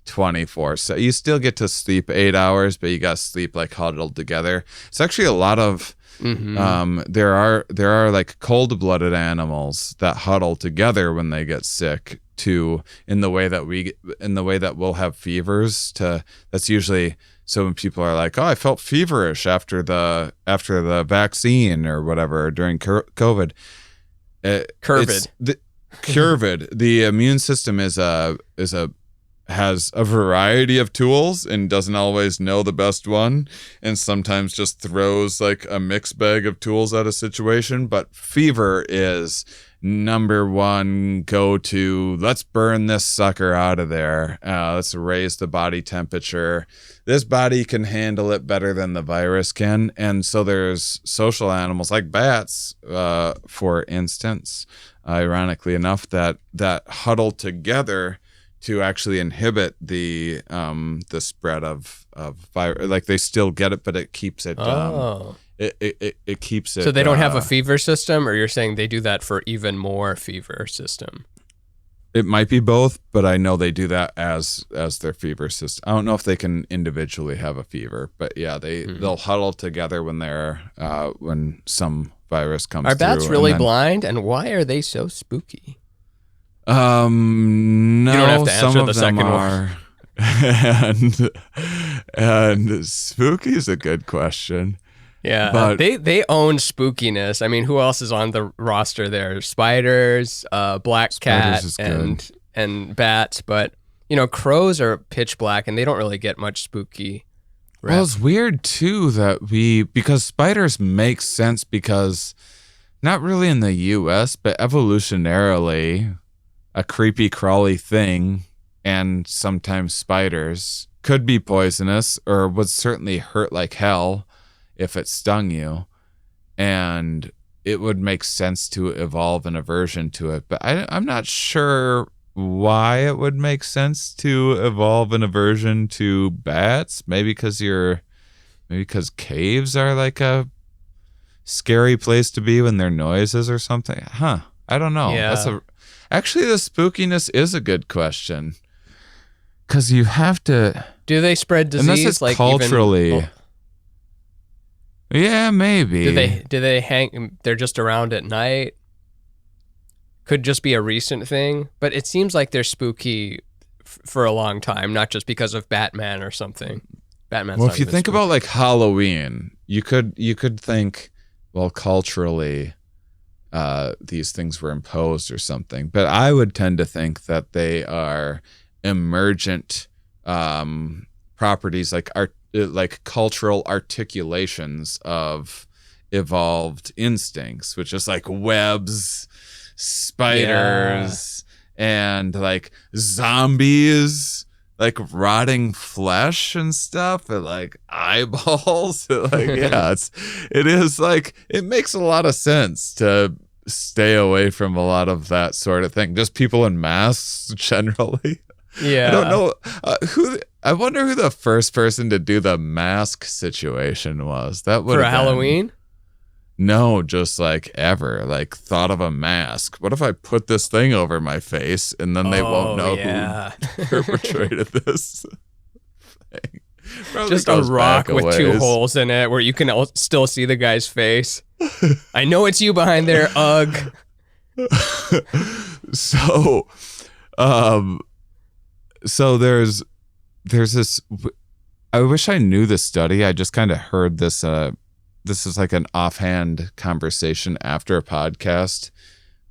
24. So you still get to sleep 8 hours, but you got to sleep like huddled together. It's actually a lot of there are like cold-blooded animals that huddle together when they get sick in the way that we'll have fevers. That's usually so when people are like, oh, I felt feverish after the vaccine or whatever during COVID. Curvid. The immune system has a variety of tools and doesn't always know the best one, and sometimes just throws like a mixed bag of tools at a situation. But fever is number one go-to. Let's burn this sucker out of there. Let's raise the body temperature. This body can handle it better than the virus can. And so there's social animals like bats, for instance, ironically enough, that huddle together to actually inhibit the spread of virus. Like they still get it, but it keeps it. It keeps it. So they don't have a fever system, or you're saying they do that for even more fever system? It might be both, but I know they do that as their fever system. I don't know if they can individually have a fever, but yeah, they'll huddle together when when some virus comes. Are bats really blind, and why are they so spooky? No, you don't have to answer the second one. And spooky is a good question. Yeah, but they own spookiness. I mean, who else is on the roster there? Spiders, black cat, and bats. But crows are pitch black, and they don't really get much spooky rep. Well, it's weird too that because spiders make sense because not really in the U.S., but evolutionarily, a creepy crawly thing, and sometimes spiders could be poisonous or would certainly hurt like hell if it stung you, and it would make sense to evolve an aversion to it. But I'm not sure why it would make sense to evolve an aversion to bats. Maybe because caves are like a scary place to be when there are noises or something. I don't know. Yeah. Actually, the spookiness is a good question. Because you have to... Do they spread disease? Unless it's like culturally... Yeah, maybe. Do they hang... They're just around at night? Could just be a recent thing. But it seems like they're spooky for a long time, not just because of Batman or something. Batman's well, not if you even think spooky. about like Halloween, you could think, well, culturally, these things were imposed or something. But I would tend to think that they are emergent properties, like cultural articulations of evolved instincts, which is like webs, spiders, and like zombies, like rotting flesh and stuff, and like eyeballs. It is like, it makes a lot of sense to stay away from a lot of that sort of thing. Just people in masks generally. Yeah. I don't know I wonder who the first person to do the mask situation was. That would For have been, Halloween? No, just like ever. Like thought of a mask. What if I put this thing over my face and then they won't know who perpetrated this thing? Probably just a goes rock back a with two ways. holes in it where you can still see the guy's face. I know it's you behind there, ugh. So there's this. I wish I knew this study. I just kind of heard this. This is like an offhand conversation after a podcast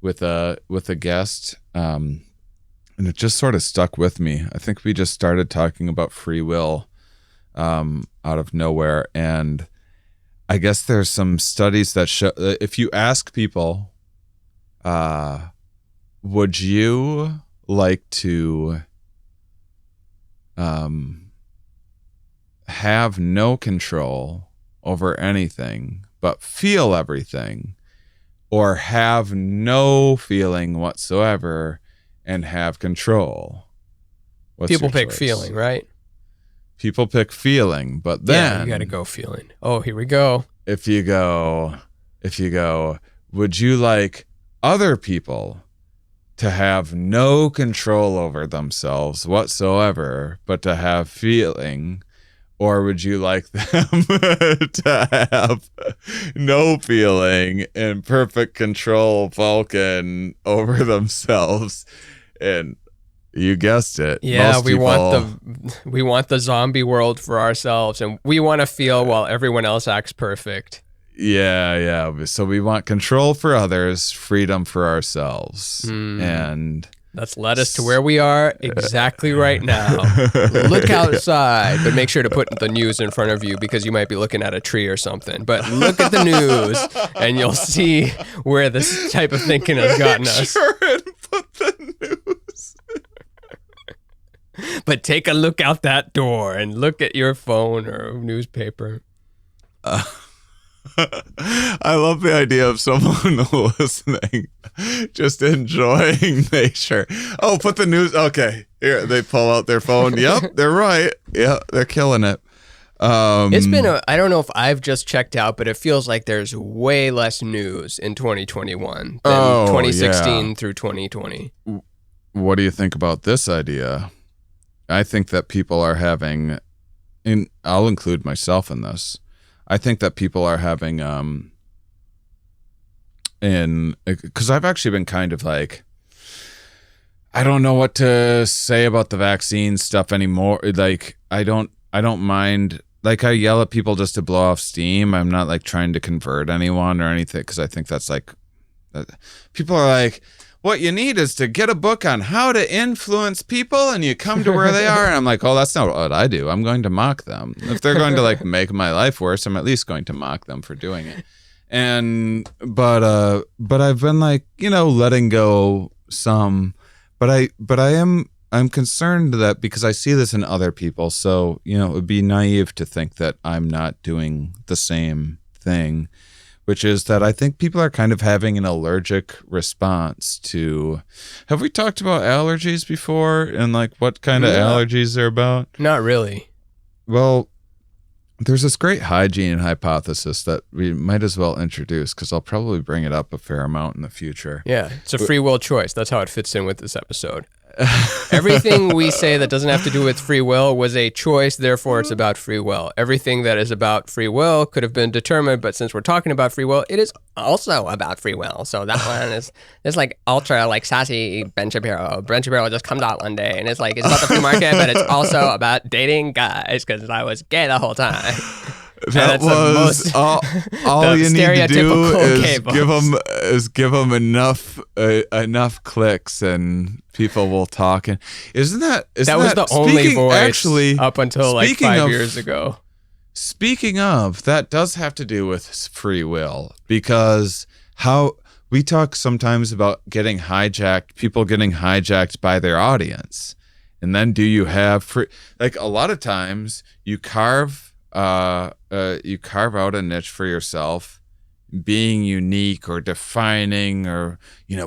with a guest, and it just sort of stuck with me. I think we just started talking about free will out of nowhere, and I guess there's some studies that show if you ask people, would you like to have no control over anything but feel everything, or have no feeling whatsoever and have control? What's People your pick choice? feeling, right? People pick feeling, but then you gotta go feeling. Oh, here we go. if you go, would you like other people to have no control over themselves whatsoever, but to have feeling? Or would you like them to have no feeling and perfect control, Vulcan, over themselves? And you guessed it. Yeah, most we people, want the zombie world for ourselves, and we want to feel while everyone else acts perfect. Yeah. So we want control for others, freedom for ourselves. And that's led us to where we are exactly right now. Look outside, but make sure to put the news in front of you because you might be looking at a tree or something. But look at the news and you'll see where this type of thinking has gotten us. Sure, and put the news. But take a look out that door and look at your phone or newspaper. I love the idea of someone listening, just enjoying nature. Oh, put the news. Okay, here they pull out their phone. Yep, they're right. Yeah, they're killing it. It's been I don't know if I've just checked out, but it feels like there's way less news in 2021 than 2016 through 2020. What do you think about this idea? I think that people are having, and I'll include myself in this, I think that people are having, because I've actually been kind of like, I don't know what to say about the vaccine stuff anymore. Like, I don't mind, like, I yell at people just to blow off steam. I'm not like trying to convert anyone or anything, because I think that's like, people are like, what you need is to get a book on how to influence people and you come to where they are. And I'm like, oh, that's not what I do. I'm going to mock them. If they're going to like make my life worse, I'm at least going to mock them for doing it. And, but I've been like, letting go some, but I'm concerned that because I see this in other people. So, it would be naive to think that I'm not doing the same thing. which is that I think people are kind of having an allergic response to. Have we talked about allergies before and like what kind of allergies they're about? Not really. Well, there's this great hygiene hypothesis that we might as well introduce because I'll probably bring it up a fair amount in the future. Yeah, it's a free will choice. That's how it fits in with this episode. Everything we say that doesn't have to do with free will was a choice, therefore it's about free will. Everything that is about free will could have been determined, but since we're talking about free will, it is also about free will. So that one is like ultra like sassy Ben Shapiro. Ben Shapiro just comes out one day and it's like it's about the free market, but it's also about dating guys because I was gay the whole time. That was all you need to do is give them enough clicks and people will talk. And isn't that was the only voice actually up until like 5 years ago. Speaking of, that does have to do with free will because how we talk sometimes about people getting hijacked by their audience, and then do you have free? Like a lot of times you carve out a niche for yourself, being unique or defining or,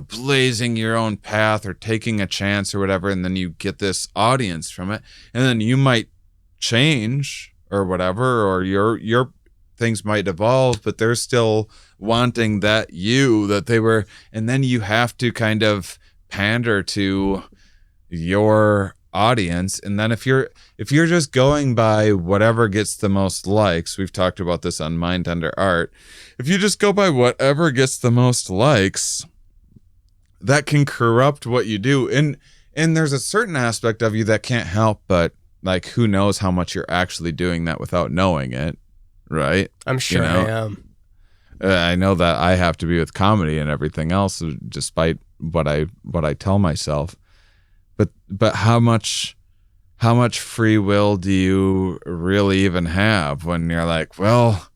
blazing your own path or taking a chance or whatever. And then you get this audience from it. And then you might change or whatever, or your things might evolve, but they're still wanting that they were. And then you have to kind of pander to your audience. And then if you're just going by whatever gets the most likes, we've talked about this on Mind Under Art, if you just go by whatever gets the most likes, that can corrupt what you do. And there's a certain aspect of you that can't help but like, who knows how much you're actually doing that without knowing it, right? I'm sure I am. I know that I have to be with comedy and everything else, despite what I tell myself. But how much free will do you really even have when you're like, well,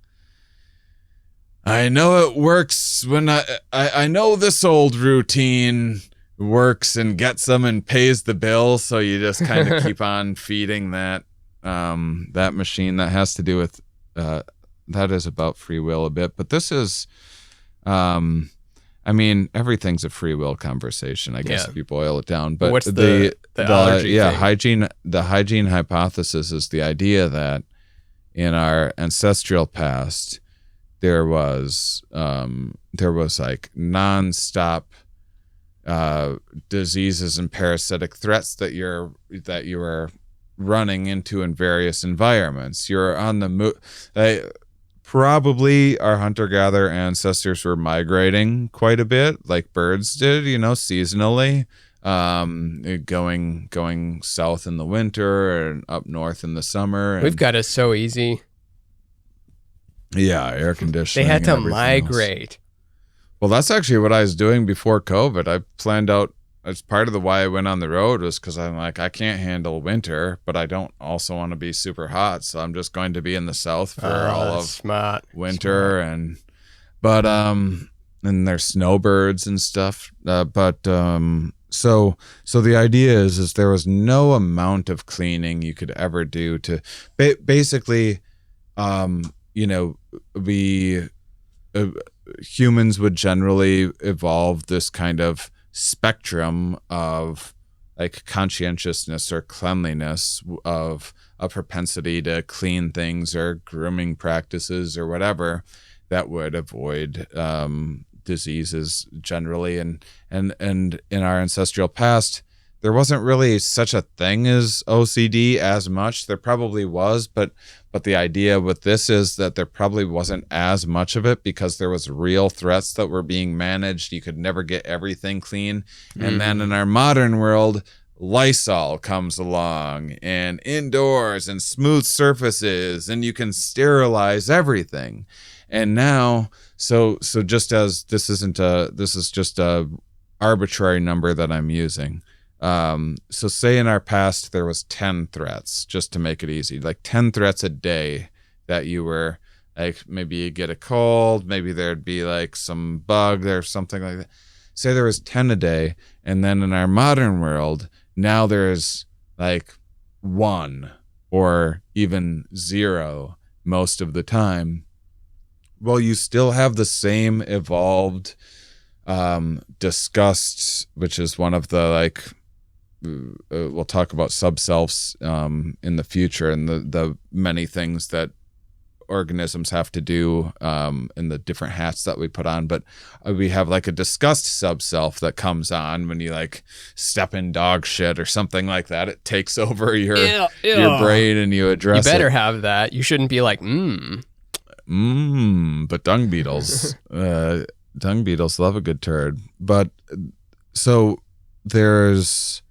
I know it works when I know this old routine works and gets them and pays the bill, so you just kind of keep on feeding that machine. That has to do with that is about free will a bit, but this is I mean, everything's a free will conversation, I guess, if you boil it down. But what's the allergy thing? The hygiene hypothesis is the idea that in our ancestral past, there was like nonstop diseases and parasitic threats that you were running into in various environments. You're on the move. Probably our hunter-gatherer ancestors were migrating quite a bit, like birds did, seasonally, going south in the winter and up north in the summer. We've got it so easy. Yeah, air conditioning. They had to migrate. Well, that's actually what I was doing before COVID. I planned out, as part of the why I went on the road was because I'm like, I can't handle winter, but I don't also want to be super hot. So I'm just going to be in the South for all of winter. And there's snowbirds and stuff. So the idea is there was no amount of cleaning you could ever do to basically, humans would generally evolve this kind of spectrum of like conscientiousness or cleanliness, of a propensity to clean things or grooming practices or whatever that would avoid diseases generally. And in our ancestral past, there wasn't really such a thing as OCD as much. There probably was, but the idea with this is that there probably wasn't as much of it because there was real threats that were being managed. You could never get everything clean. Mm-hmm. And then in our modern world, Lysol comes along and indoors and smooth surfaces, and you can sterilize everything. And now, so just as this is just a arbitrary number that I'm using. So say in our past there was 10 threats, just to make it easy, like 10 threats a day that you were like, maybe you get a cold, maybe there'd be like some bug or something like that. Say there was 10 a day. And then in our modern world, now there's like 1 or even 0 most of the time. you still have the same evolved disgust, which is one of the like we'll talk about sub-selves in the future, and the many things that organisms have to do and the different hats that we put on. But we have like a disgust sub-self that comes on when you like step in dog shit or something like that. It takes over your brain and you address it. You better have that. You shouldn't be like, but dung beetles love a good turd. But so there's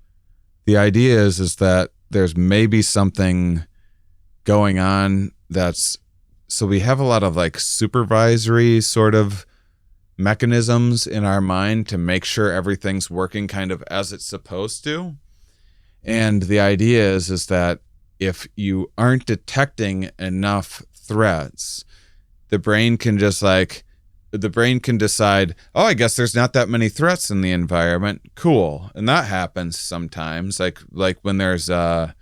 the idea is that there's maybe something going on so we have a lot of like supervisory sort of mechanisms in our mind to make sure everything's working kind of as it's supposed to. And the idea is that if you aren't detecting enough threats, the brain can decide, oh, I guess there's not that many threats in the environment. Cool. And that happens sometimes, like when there's a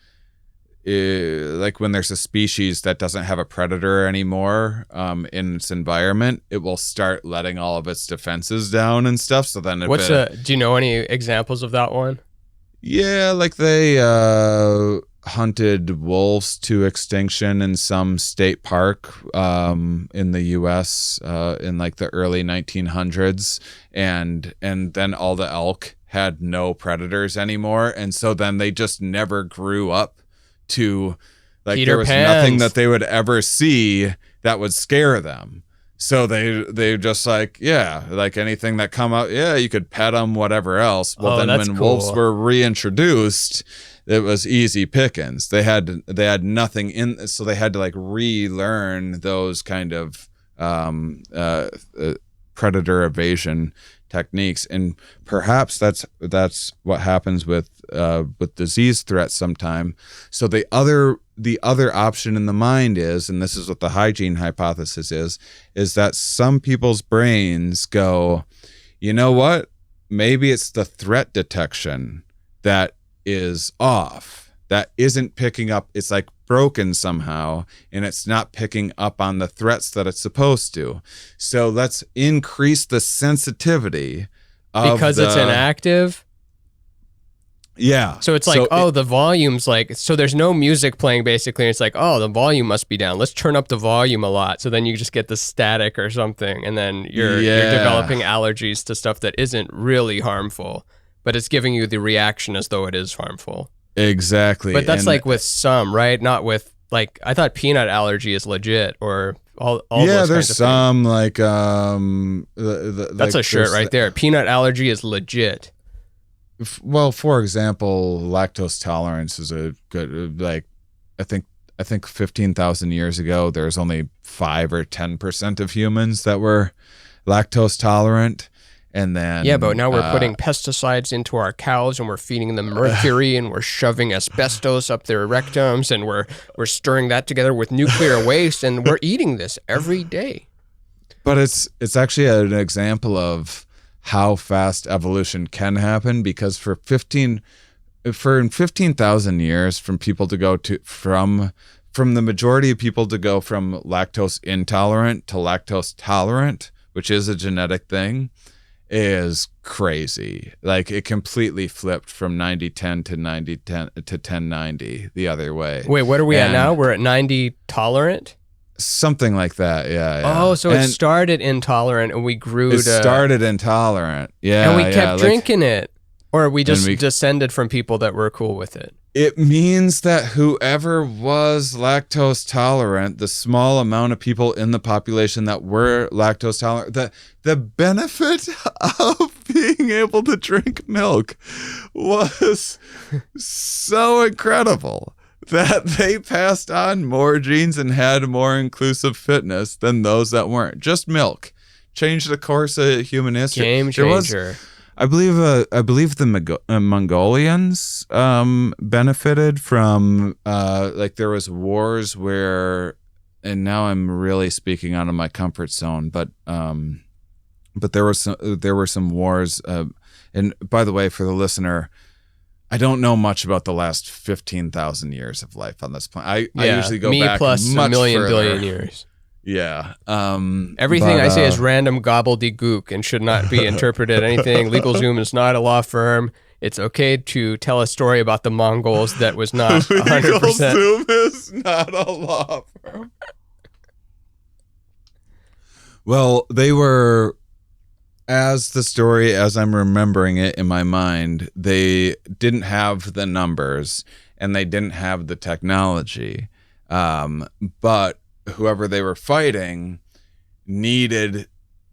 species that doesn't have a predator anymore in its environment, it will start letting all of its defenses down and stuff. So then do you know any examples of that one? Yeah, like they hunted wolves to extinction in some state park in the US in like the early 1900s, and then all the elk had no predators anymore, and so then they just never grew up to like Peter there was Pans. Nothing that they would ever see that would scare them. So they just like, yeah, like anything that come out, yeah, you could pet them, whatever else. Well, then when wolves were reintroduced, it was easy pickings. They had nothing in, so they had to like relearn those kind of predator evasion techniques, and perhaps that's what happens with disease threats sometime. So the other option in the mind is, and this is what the hygiene hypothesis is that some people's brains go, you know what, maybe it's the threat detection that is off, that isn't picking up, it's like broken somehow, and it's not picking up on the threats that it's supposed to. So let's increase the sensitivity of because it's inactive. Yeah. So it's like, the volume's like, so there's no music playing basically. And it's like, oh, the volume must be down. Let's turn up the volume a lot. So then you just get the static or something. And then you're developing allergies to stuff that isn't really harmful, but it's giving you the reaction as though it is harmful. Exactly. But that's like with some, right? Not with like, I thought peanut allergy is legit, or all those there's kinds of some things. like that's a shirt right there. Peanut allergy is legit. Well, for example, lactose tolerance is a good, like, I think 15,000 years ago, there's only 5 or 10% of humans that were lactose tolerant. And then but now we're putting pesticides into our cows, and we're feeding them mercury, and we're shoving asbestos up their rectums, and we're stirring that together with nuclear waste, and we're eating this every day. But it's actually an example of how fast evolution can happen, because for 15,000 years, from people to go to from the majority of people to go from lactose intolerant to lactose tolerant, which is a genetic thing, is crazy. Like, it completely flipped from 90-10 to 90-10 to 10-90 the other way. Wait, what are we at now? We're at 90 tolerant? Something like that, yeah. Oh, so it started intolerant and we grew It started intolerant, yeah. And we kept drinking it. Or we just descended from people that were cool with it. It means that whoever was lactose tolerant, the small amount of people in the population that were lactose tolerant, the benefit of being able to drink milk was so incredible that they passed on more genes and had more inclusive fitness than those that weren't. Just milk changed the course of human history. Game changer. I believe the Mongolians benefited from like there was wars where, and now I'm really speaking out of my comfort zone, but there were some wars. And by the way, for the listener, I don't know much about the last 15,000 years of life on this planet. I usually go back plus much a million further. billion years. Yeah. Everything I say is random gobbledygook and should not be interpreted anything. LegalZoom is not a law firm. It's okay to tell a story about the Mongols that was not 100%. LegalZoom is not a law firm. Well, they were, as the story, as I'm remembering it in my mind, they didn't have the numbers and they didn't have the technology. But whoever they were fighting needed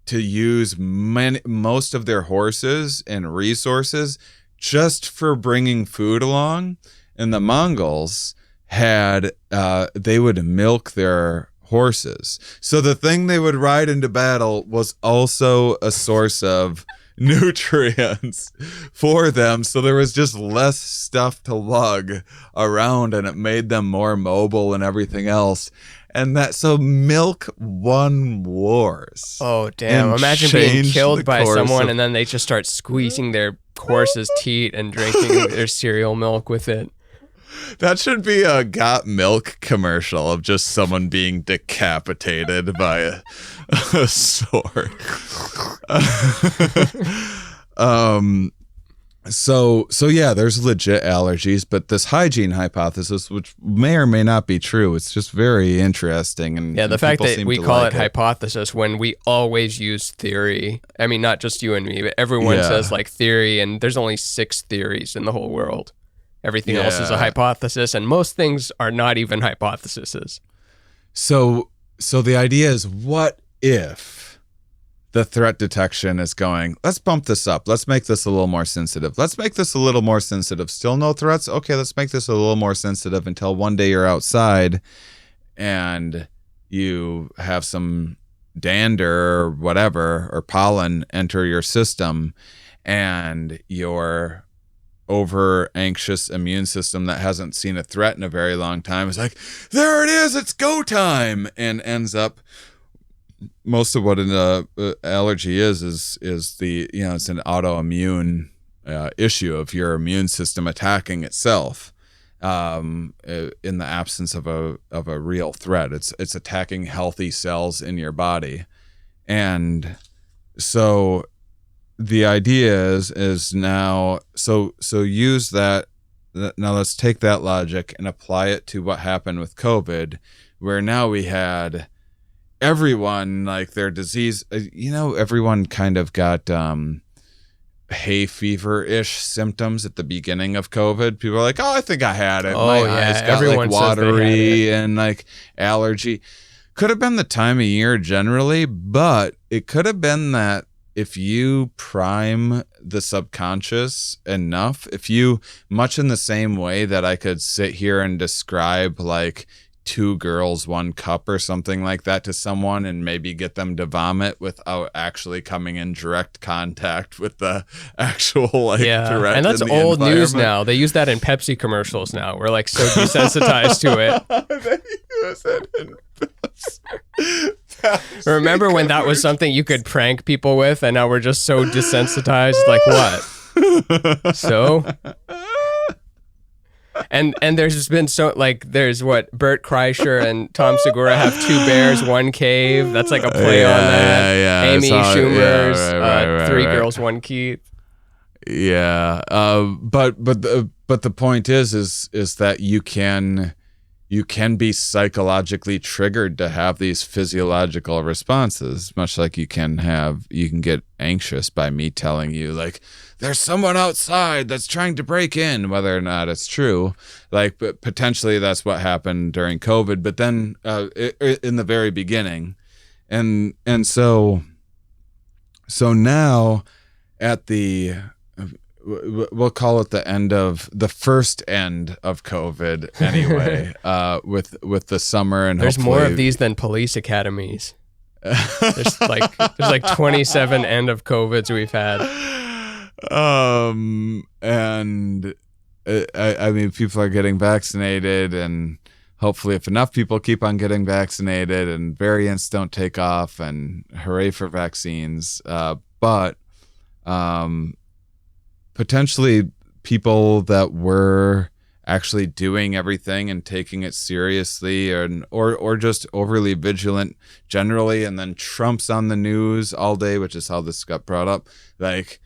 to use most of their horses and resources just for bringing food along. And the Mongols had, they would milk their horses. So the thing they would ride into battle was also a source of nutrients for them. So there was just less stuff to lug around and it made them more mobile and everything else. And that, so milk won wars. Oh, damn. Imagine being killed by someone and then they just start squeezing their horse's teat and drinking their cereal milk with it. That should be a Got Milk commercial of just someone being decapitated by a sword. So yeah, there's legit allergies, but this hygiene hypothesis, which may or may not be true, it's just very interesting. And yeah, the fact that we call it hypothesis when we always use theory. I mean, not just you and me, but everyone says like theory, and there's only 6 theories in the whole world. Everything else is a hypothesis, and most things are not even hypotheses. So the idea is, what if the threat detection is going, let's bump this up. Let's make this a little more sensitive. Let's make this a little more sensitive. Still no threats? Okay, let's make this a little more sensitive until one day you're outside and you have some dander or whatever, or pollen enter your system, and your over anxious immune system that hasn't seen a threat in a very long time is like, there it is, it's go time, and ends up, most of what an allergy is the, it's an autoimmune issue of your immune system attacking itself in the absence of a real threat. It's attacking healthy cells in your body. And so the idea is now, so use that. Now let's take that logic and apply it to what happened with COVID, where now we had everyone, like, their disease, everyone kind of got hay fever-ish symptoms at the beginning of COVID. People are like, oh, I think I had it. My eyes got like watery and like allergy. Could have been the time of year generally, but it could have been that if you prime the subconscious enough, if you, much in the same way that I could sit here and describe like 2 girls, 1 cup or something like that to someone and maybe get them to vomit without actually coming in direct contact with the actual threat. And that's old news now. They use that in Pepsi commercials now. We're like so desensitized to it. They use it in Pepsi. Remember when that was something you could prank people with, and now we're just so desensitized? Like what? So? And there's just been there's what, Bert Kreischer and Tom Segura have 2 bears, 1 cave. That's like a play on that. Yeah, Amy Schumer's 3 girls, 1 Keith. Yeah. But the point is that you can be psychologically triggered to have these physiological responses, much like you can get anxious by me telling you, like, there's someone outside that's trying to break in, whether or not it's true. Like, but potentially that's what happened during COVID, but then in the very beginning. And so now at the, we'll call it the first end of COVID anyway, with the summer, and there's more of these than police academies. There's like 27 end of COVIDs we've had. And I mean, people are getting vaccinated, and hopefully if enough people keep on getting vaccinated and variants don't take off, and hooray for vaccines. But potentially people that were actually doing everything and taking it seriously, or just overly vigilant generally, and then Trump's on the news all day, which is how this got brought up, like,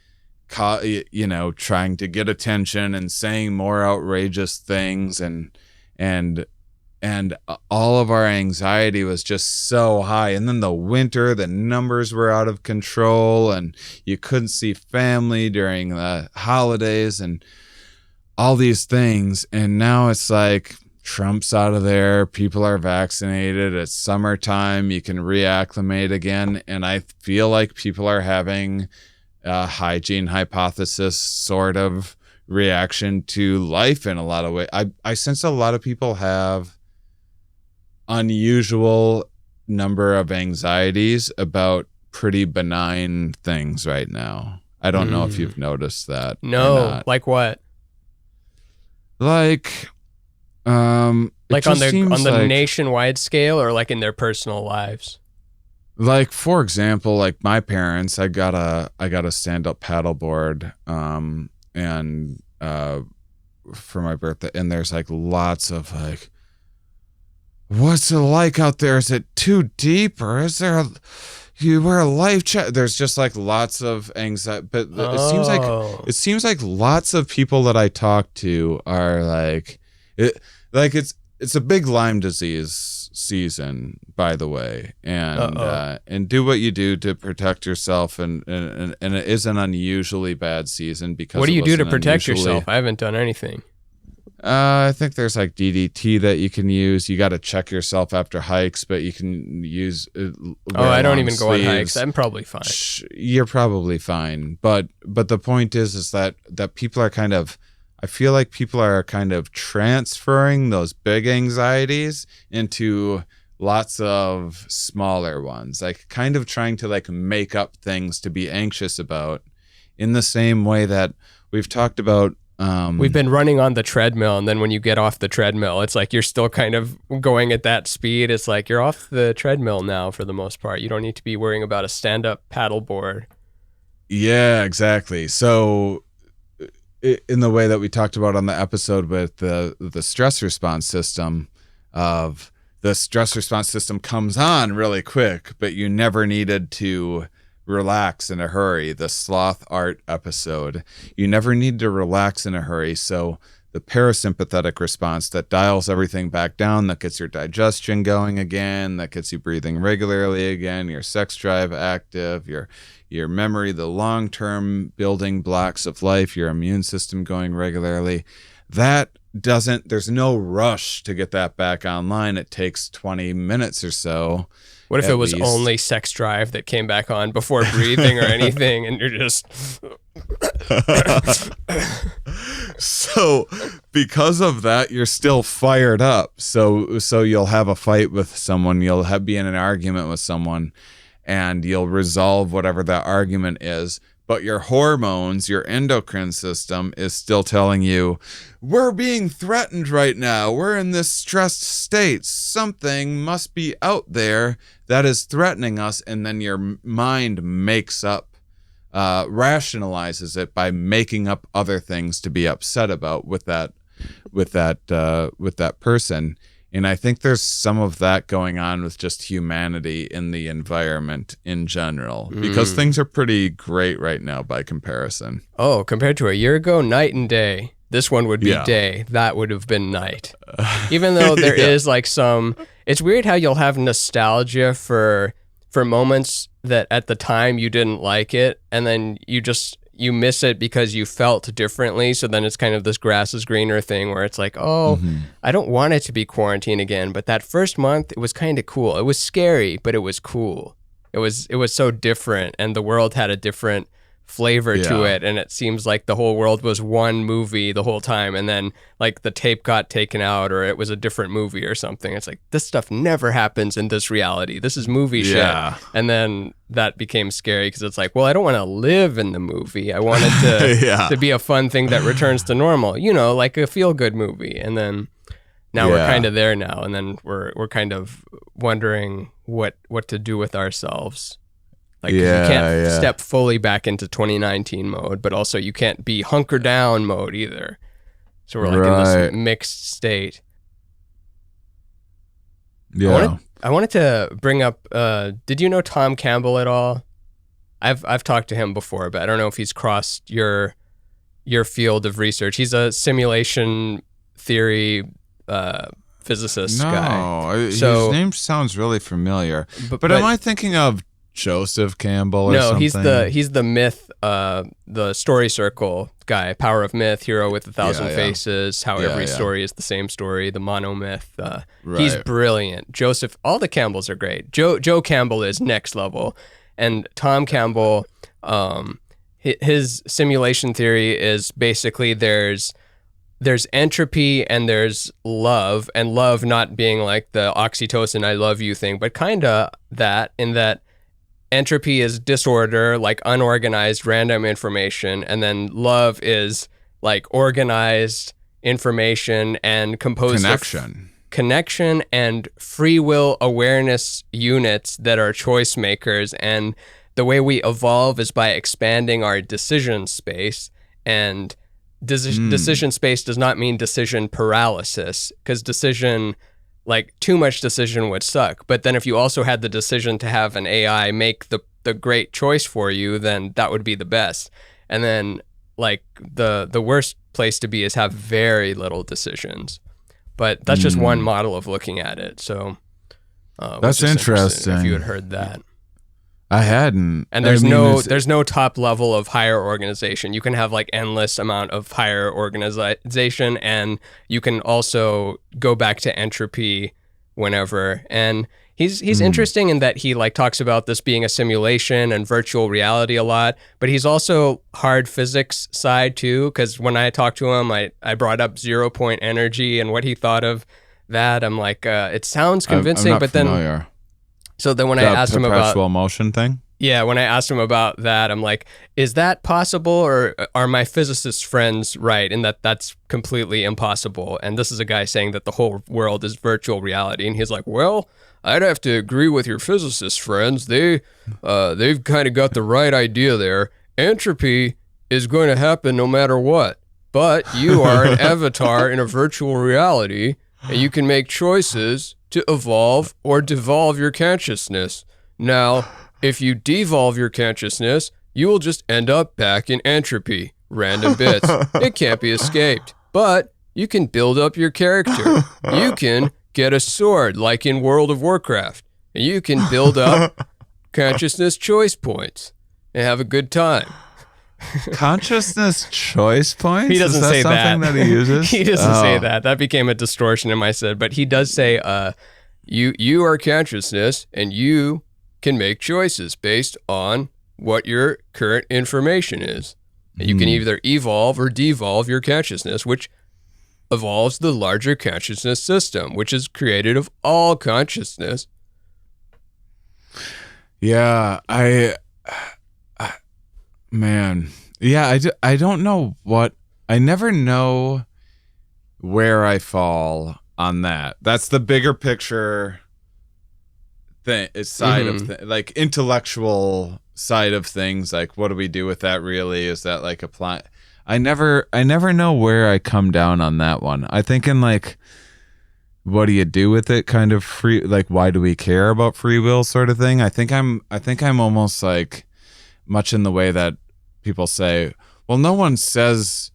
trying to get attention and saying more outrageous things, and all of our anxiety was just so high. And then the winter, the numbers were out of control, and you couldn't see family during the holidays and all these things. And now it's like Trump's out of there, people are vaccinated, it's summertime, you can reacclimate again. And I feel like people are having a hygiene hypothesis sort of reaction to life in a lot of ways. I sense a lot of people have unusual number of anxieties about pretty benign things right now. I don't know if you've noticed that. No, like what? Like on the nationwide scale, or like in their personal lives? Like, for example, like my parents, I got a stand-up paddleboard and for my birthday, and there's like lots of like, what's it like out there? Is it too deep, or is there you wear a life jacket? There's just like lots of anxiety, but it seems like lots of people that I talk to are like it's a big Lyme disease season, by the way, and do what you do to protect yourself, and it is an unusually bad season because what do you do to protect yourself? I haven't done anything. I think there's like DDT that you can use. You got to check yourself after hikes, but you can use. I don't even go on hikes. I'm probably fine. You're probably fine, but the point is that people are kind of. I feel like people are kind of transferring those big anxieties into lots of smaller ones, like kind of trying to like make up things to be anxious about, in the same way that we've talked about. We've been running on the treadmill, and then when you get off the treadmill, it's like you're still kind of going at that speed. It's like you're off the treadmill now for the most part. You don't need to be worrying about a stand-up paddleboard. Yeah, exactly. So in the way that we talked about on the episode with the stress response system, of the stress response system comes on really quick, but you never needed to relax in a hurry. The sloth art episode, you never need to relax in a hurry. So the parasympathetic response that dials everything back down, that gets your digestion going again, that gets you breathing regularly again, your sex drive active, your memory, the long-term building blocks of life, your immune system going regularly. There's no rush to get that back online. It takes 20 minutes or so. What if it was only sex drive that came back on before breathing or anything, and you're just... So because of that, you're still fired up. So you'll have a fight with someone, you'll be in an argument with someone, and you'll resolve whatever that argument is. But your hormones, your endocrine system is still telling you, we're being threatened right now. We're in this stressed state. Something must be out there that is threatening us. And then your mind makes up, rationalizes it by making up other things to be upset about with that person. And I think there's some of that going on with just humanity in the environment in general, because things are pretty great right now by comparison. Oh, compared to a year ago, night and day. This one would be day. That would have been night. Even though there is like it's weird how you'll have nostalgia for moments that at the time you didn't like it, and then you miss it because you felt differently. So then it's kind of this grass is greener thing where it's like, I don't want it to be quarantine again. But that first month, it was kind of cool. It was scary, but it was cool. It was so different, and the world had a different flavor to it. And it seems like the whole world was one movie the whole time. And then like the tape got taken out, or it was a different movie or something. It's like, this stuff never happens in this reality. This is movie shit. And then that became scary because it's like, well, I don't want to live in the movie. I want it to, to be a fun thing that returns to normal, like a feel-good movie. And then now we're kind of there now. And then we're kind of wondering what to do with ourselves. Like, you can't step fully back into 2019 mode, but also you can't be hunker down mode either. So we're like in this mixed state. Yeah. I wanted to bring up, did you know Tom Campbell at all? I've talked to him before, but I don't know if he's crossed your field of research. He's a simulation theory physicist guy. No, his name sounds really familiar. But am I thinking of Joseph Campbell or something? No, he's the myth, the story circle guy, Power of Myth, Hero with a Thousand Faces, how every story is the same story, the monomyth. He's brilliant. Joseph, all the Campbells are great. Joe Campbell is next level. And Tom Campbell, his simulation theory is basically there's entropy and there's love, and love not being like the oxytocin I love you thing, but kind of that, in that entropy is disorder, like unorganized random information, and then love is like organized information and composed of connection and free will awareness units that are choice makers. And the way we evolve is by expanding our decision space, and decision space does not mean decision paralysis, because decision, like too much decision would suck. But then if you also had the decision to have an AI make the great choice for you, then that would be the best. And then like the worst place to be is have very little decisions. But that's just one model of looking at it. So that's interesting. If you had heard that. I hadn't. And there's no top level of higher organization. You can have like endless amount of higher organization, and you can also go back to entropy whenever. And he's interesting in that he like talks about this being a simulation and virtual reality a lot, but he's also hard physics side too, because when I talked to him, I brought up 0 point energy and what he thought of that. I'm like, it sounds convincing, I'm not familiar. Then so then when I asked him about perpetual motion thing, when I asked him about that, I'm like, is that possible, or are my physicist friends right in that that's completely impossible? And this is a guy saying that the whole world is virtual reality, and he's like, well, I'd have to agree with your physicist friends. They've kind of got the right idea there. Entropy is going to happen no matter what, but you are an avatar in a virtual reality, and you can make choices to evolve or devolve your consciousness. Now, if you devolve your consciousness, you will just end up back in entropy. Random bits. It can't be escaped. But you can build up your character. You can get a sword like in World of Warcraft. And you can build up consciousness choice points and have a good time. Consciousness choice points? He doesn't say that. Something that he uses? He doesn't say that. That became a distortion in my head. But he does say, you are consciousness, and you can make choices based on what your current information is. And you can either evolve or devolve your consciousness, which evolves the larger consciousness system, which is created of all consciousness. Yeah, man. Yeah, I don't know I never know where I fall on that. That's the bigger picture thing, side of like intellectual side of things. Like, what do we do with that really? Is that like apply? I never know where I come down on that one. I think in like, what do you do with it? Kind of free, like, why do we care about free will sort of thing? I think I'm almost like much in the way that people say, well, no one says,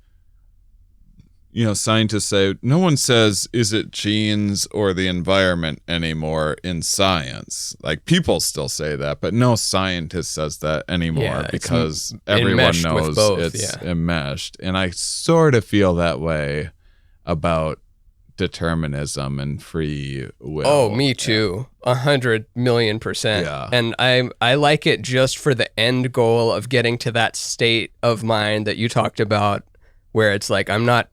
scientists say, no one says, is it genes or the environment anymore in science? Like, people still say that, but no scientist says that anymore because everyone knows it's enmeshed. And I sort of feel that way about determinism and free will. Oh, me too. 100 million %. Yeah. And I like it just for the end goal of getting to that state of mind that you talked about, where it's like, I'm not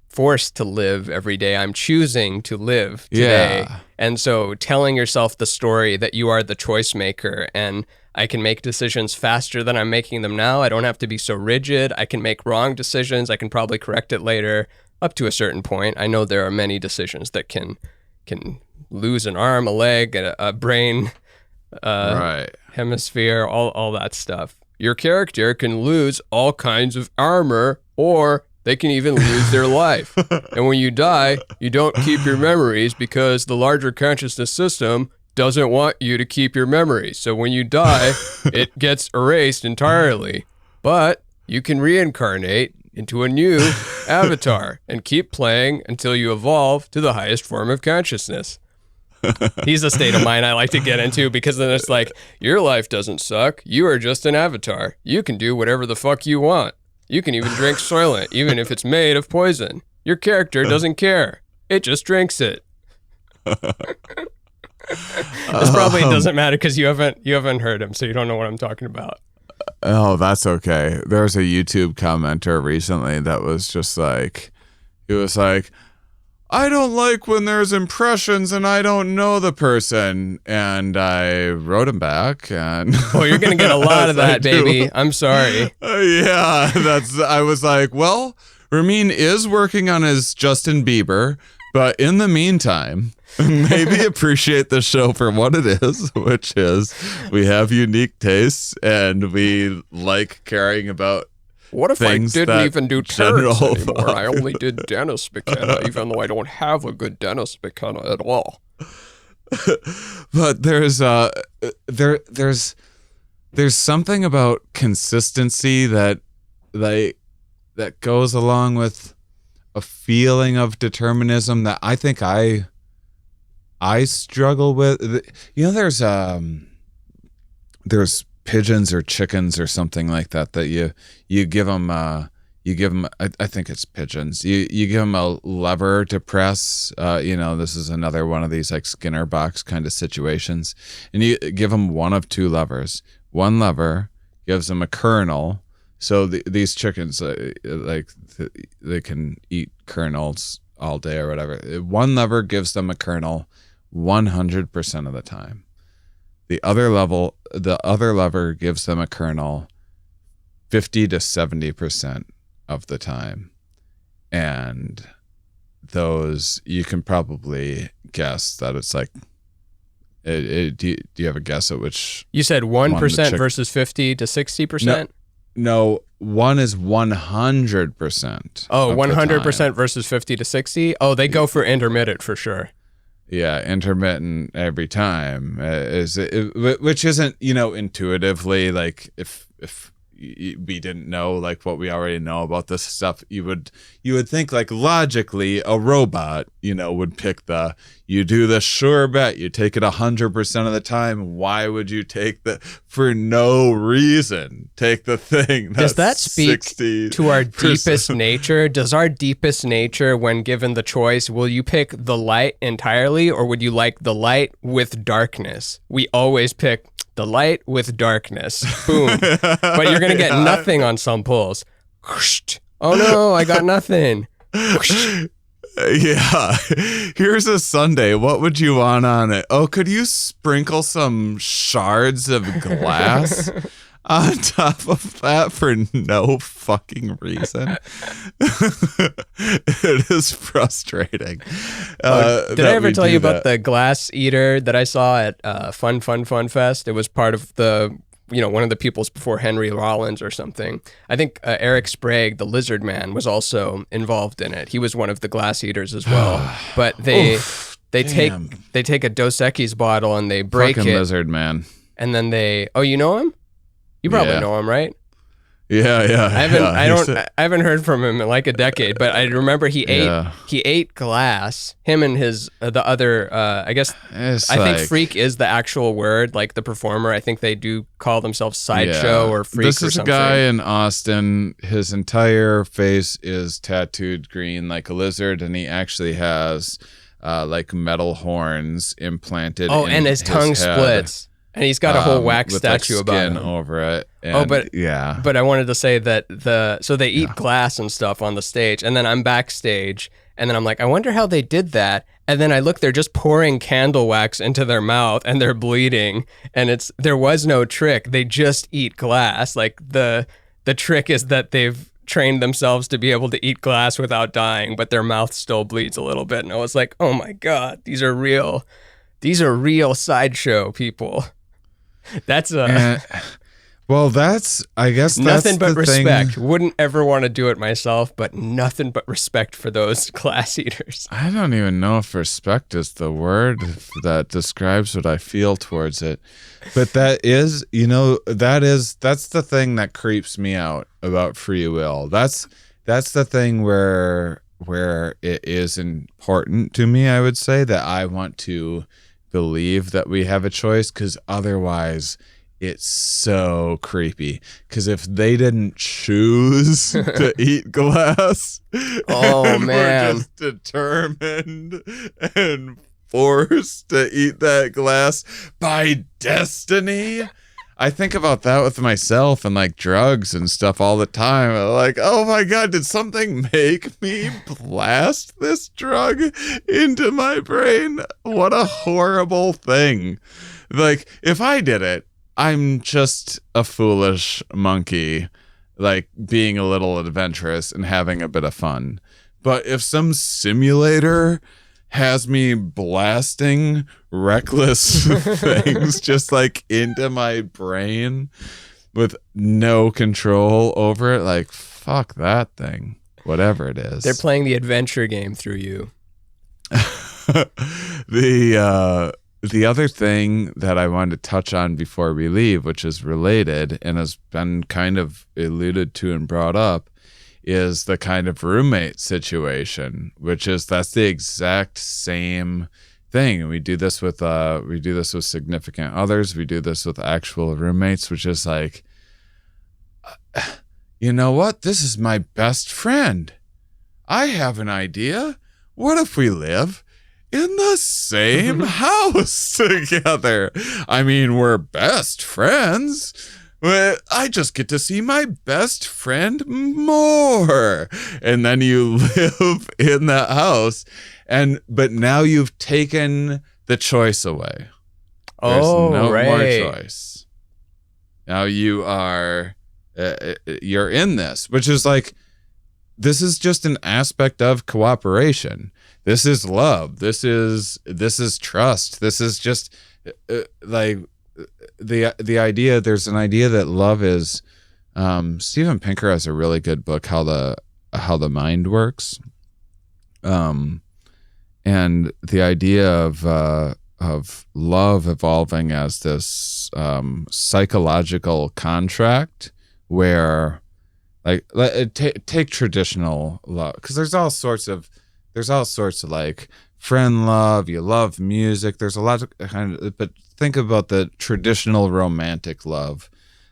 forced to live every day. I'm choosing to live today. Yeah. And so telling yourself the story that you are the choice maker, and I can make decisions faster than I'm making them now. I don't have to be so rigid. I can make wrong decisions. I can probably correct it later. Up to a certain point, I know there are many decisions that can lose an arm, a leg, a brain, hemisphere, all that stuff. Your character can lose all kinds of armor or They can even lose their life. And when you die, you don't keep your memories because the larger consciousness system doesn't want you to keep your memories. So when you die, it gets erased entirely. But you can reincarnate into a new avatar and keep playing until you evolve to the highest form of consciousness. He's a state of mind I like to get into, because then it's like, your life doesn't suck. You are just an avatar. You can do whatever the fuck you want. You can even drink Soylent, even if it's made of poison. Your character doesn't care. It just drinks it. This probably doesn't matter because you haven't heard him, so you don't know what I'm talking about. Oh, that's okay. There was a YouTube commenter recently that was just like, he was like, I don't like when there's impressions and I don't know the person. And I wrote him back. And oh, you're going to get a lot of that, baby. I'm sorry. Yeah, I was like, well, Ramin is working on his Justin Bieber, but in the meantime, maybe appreciate the show for what it is, which is we have unique tastes and we like caring about. What if I didn't even do Terence anymore? I only did Dennis McKenna, even though I don't have a good Dennis McKenna at all. But there's something about consistency that goes along with a feeling of determinism that I think I struggle with. You know, there's pigeons or chickens or something like that you give them I think it's pigeons. You give them a lever to press. This is another one of these like Skinner box kind of situations, and you give them one of two levers. One lever gives them a kernel, so these chickens they can eat kernels all day or whatever. One lever gives them a kernel 100% of the time. The other lever gives them a kernel 50 to 70% of the time. And those, you can probably guess that it's like, do you have a guess at which? You said 1% versus 50 to 60%? No, one is 100%. Oh, 100% versus 50 to 60? Oh, they go for intermittent for sure. Yeah, intermittent every time which isn't, intuitively, like if we didn't know like what we already know about this stuff, you would think like logically a robot, would pick you do the sure bet, you take it 100% of the time. Why would you take for no reason take the thing that's does that speak 60%? To our deepest nature? Does our deepest nature, when given the choice, will you pick the light entirely, or would you like the light with darkness? We always pick the light with darkness. Boom. But you're going to get nothing on some pulls. Oh no, I got nothing. Yeah. Here's a sundae. What would you want on it? Oh, could you sprinkle some shards of glass on top of that for no fucking reason? It is frustrating. Did I ever tell you about the glass eater that I saw at Fun Fest? It was part of the, one of the peoples before Henry Rollins or something. I think Eric Sprague, the lizard man, was also involved in it. He was one of the glass eaters as well. But they take a Dos Equis bottle and they break fucking it. Lizard man. And then you know him? You probably know him, right? Yeah. I haven't heard from him in like a decade, but I remember he ate glass. Him and the other I think freak is the actual word, like the performer. I think they do call themselves Sideshow or Freak. This is a guy in Austin. His entire face is tattooed green like a lizard, and he actually has like metal horns implanted. Oh, and his tongue head. Splits. And he's got a whole wax statue like about him. Over it. And, but I wanted to say that so they eat glass and stuff on the stage, and then I'm backstage, and then I'm like, I wonder how they did that. And then I look, they're just pouring candle wax into their mouth, and they're bleeding. And there was no trick. They just eat glass. Like the trick is that they've trained themselves to be able to eat glass without dying, but their mouth still bleeds a little bit. And I was like, oh my God, these are real Sideshow people. That's Well, that's, I guess Nothing but the respect. thing. Wouldn't ever want to do it myself, but nothing but respect for those class eaters. I don't even know if respect is the word that describes what I feel towards it. But that is, that's the thing that creeps me out about free will. That's the thing where it is important to me, I would say, that I want to believe that we have a choice, because otherwise it's so creepy. Because if they didn't choose to eat glass, Oh, and man. we're just determined and forced to eat that glass by destiny. I think about that with myself and like drugs and stuff all the time. I'm like, oh my God, did something make me blast this drug into my brain? What a horrible thing. Like, if I did it, I'm just a foolish monkey, like being a little adventurous and having a bit of fun. But if some simulator has me blasting reckless things just like into my brain with no control over it, like, fuck that thing, whatever it is. They're playing the adventure game through you. The other thing that I wanted to touch on before we leave, which is related and has been kind of alluded to and brought up, is the kind of roommate situation, that's the exact same thing. And we do this with significant others. We do this with actual roommates, which is like, you know what? This is my best friend. I have an idea. What if we live in the same house together? I mean, we're best friends. I just get to see my best friend more. And then you live in that house. But now you've taken the choice away. There's no right. more choice. Now you are, you're in this, which is like, this is just an aspect of cooperation. This is love. This is trust. This is just like the idea. There's an idea that love is. Steven Pinker has a really good book, How the Mind Works. And the idea of love evolving as this psychological contract where, like, take traditional love, because there's all sorts of like friend love. You love music. There's a lot of but think about the traditional romantic love.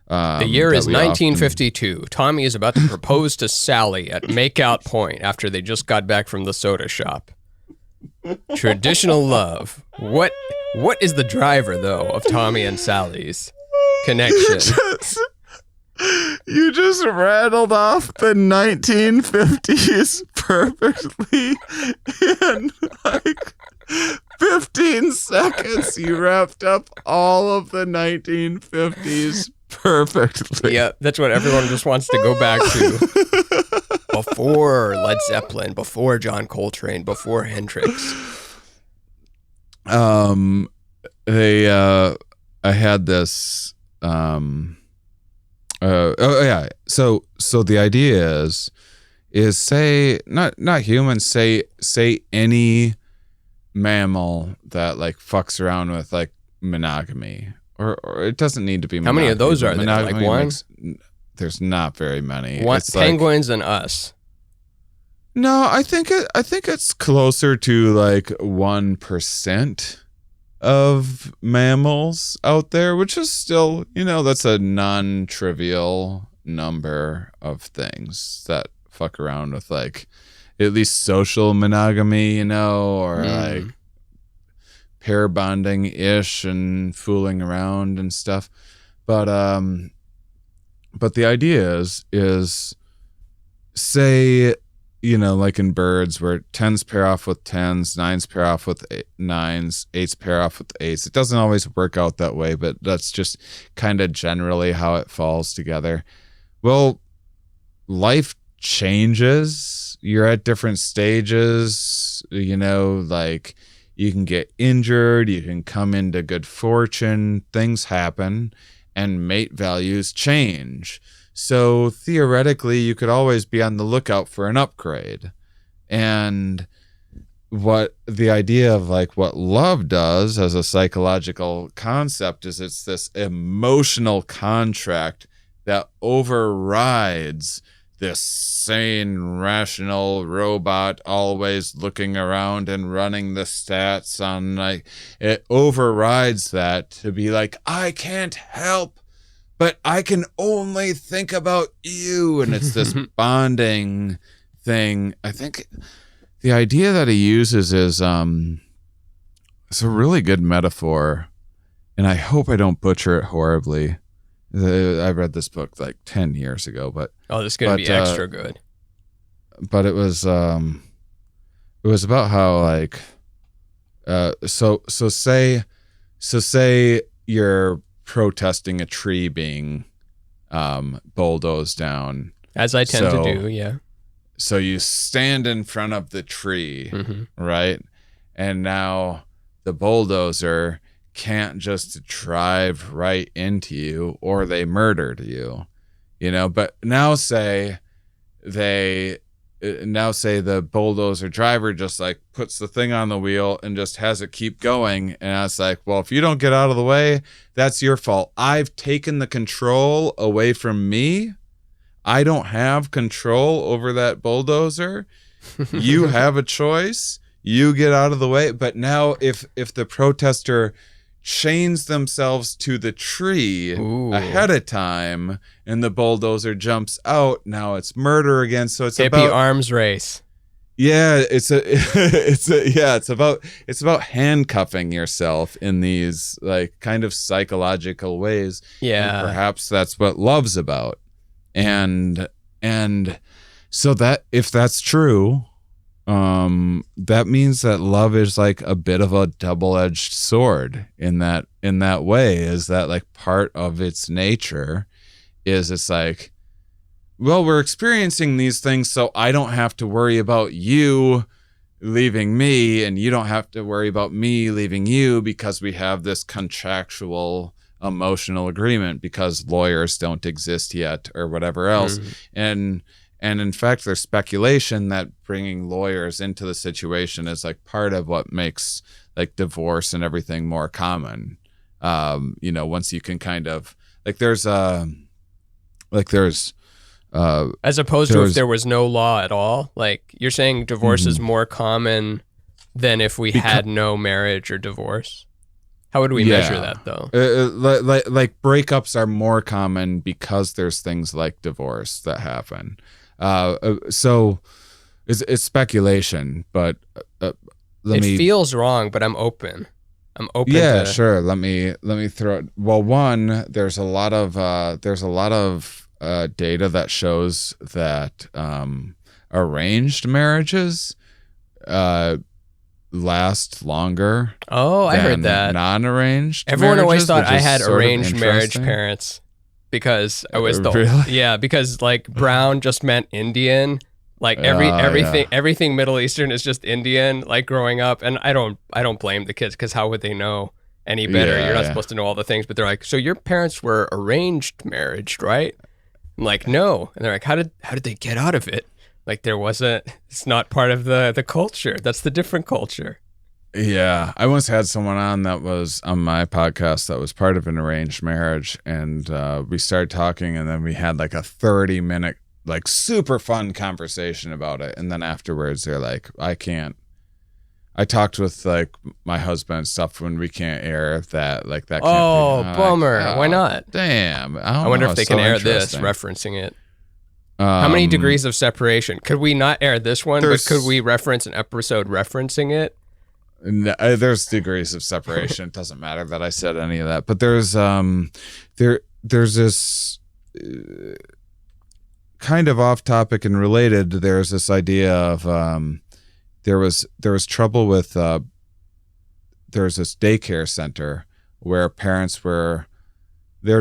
The year is 1952. Tommy is about to propose to Sally at makeout point after they just got back from the soda shop. Traditional love. What is the driver, though, of Tommy and Sally's connection? You just rattled off the 1950s perfectly in like 15 seconds. You wrapped up all of the 1950s perfectly. Yeah, that's what everyone just wants to go back to. Before Led Zeppelin, before John Coltrane, before Hendrix. I had this so the idea is say not humans, say any mammal that like fucks around with like monogamy, or it doesn't need to be monogamy. How many of those are there? Like one? There's not very many. One, it's penguins and us. No, I think it's closer to like 1% of mammals out there, which is still, that's a non-trivial number of things that fuck around with like at least social monogamy, or like pair bonding ish and fooling around and stuff. But the idea is say, like in birds where 10s pair off with 10s, 9s pair off with 9s, 8s pair off with 8s. It doesn't always work out that way, but that's just kind of generally how it falls together. Well, life changes. You're at different stages, like you can get injured, you can come into good fortune, things happen. and mate values change. So theoretically, you could always be on the lookout for an upgrade. And what the idea of like what love does as a psychological concept is it's this emotional contract that overrides this sane, rational robot always looking around and running the stats on, like, it overrides that to be like, I can't help, but I can only think about you. And it's this bonding thing. I think the idea that he uses is it's a really good metaphor, and I hope I don't butcher it horribly. I read this book like 10 years ago, but this is gonna be extra good. But it was about how, like, so say you're protesting a tree being bulldozed down, as I tend to do. Yeah. So you stand in front of the tree, right? And now the bulldozer can't just drive right into you, or they murdered you, but now say the bulldozer driver just like puts the thing on the wheel and just has it keep going. And I was like, well, if you don't get out of the way, that's your fault. I've taken the control away from me. I don't have control over that bulldozer. You have a choice. You get out of the way. But now if the protester chains themselves to the tree ahead of time and the bulldozer jumps out, now it's murder again. So it's hippie arms race. Yeah, it's about handcuffing yourself in these like kind of psychological ways. Yeah. And perhaps that's what love's about. And so that if that's true, that means that love is like a bit of a double-edged sword in that way, is that like part of its nature is it's like, well, we're experiencing these things, so I don't have to worry about you leaving me, and you don't have to worry about me leaving you, because we have this contractual emotional agreement, because lawyers don't exist yet or whatever else. And in fact, there's speculation that bringing lawyers into the situation is like part of what makes like divorce and everything more common. Once you can kind of like as opposed to if there was no law at all. Like you're saying divorce is more common than if we had no marriage or divorce. How would we measure that though? Like breakups are more common because there's things like divorce that happen. So it's speculation, but it feels wrong, but I'm open. Yeah, sure. Let me throw it. Well, one, there's a lot of data that shows that arranged marriages last longer. Oh, I heard that. Non-arranged. Everyone always thought I had arranged marriage parents because I was because like brown just meant Indian. Like everything Middle Eastern is just Indian. Like growing up, and I don't blame the kids, because how would they know any better? You're not supposed to know all the things. But they're like, so your parents were arranged marriage, right? I'm like, no. And they're like, how did they get out of it? Like it's not part of the culture. That's the different culture. Yeah. I once had someone on that was on my podcast that was part of an arranged marriage. And we started talking, and then we had like a 30-minute, like super fun conversation about it. And then afterwards they're like, I talked with like my husband and stuff when we can't air that, like that. Oh, bummer. Why not? Damn. I wonder if they can air this, referencing it. How many degrees of separation? Could we not air this one, but could we reference an episode referencing it? No, there's degrees of separation. It doesn't matter that I said any of that, but there's this kind of off topic and related. There's this idea of there was trouble with there's this daycare center where parents were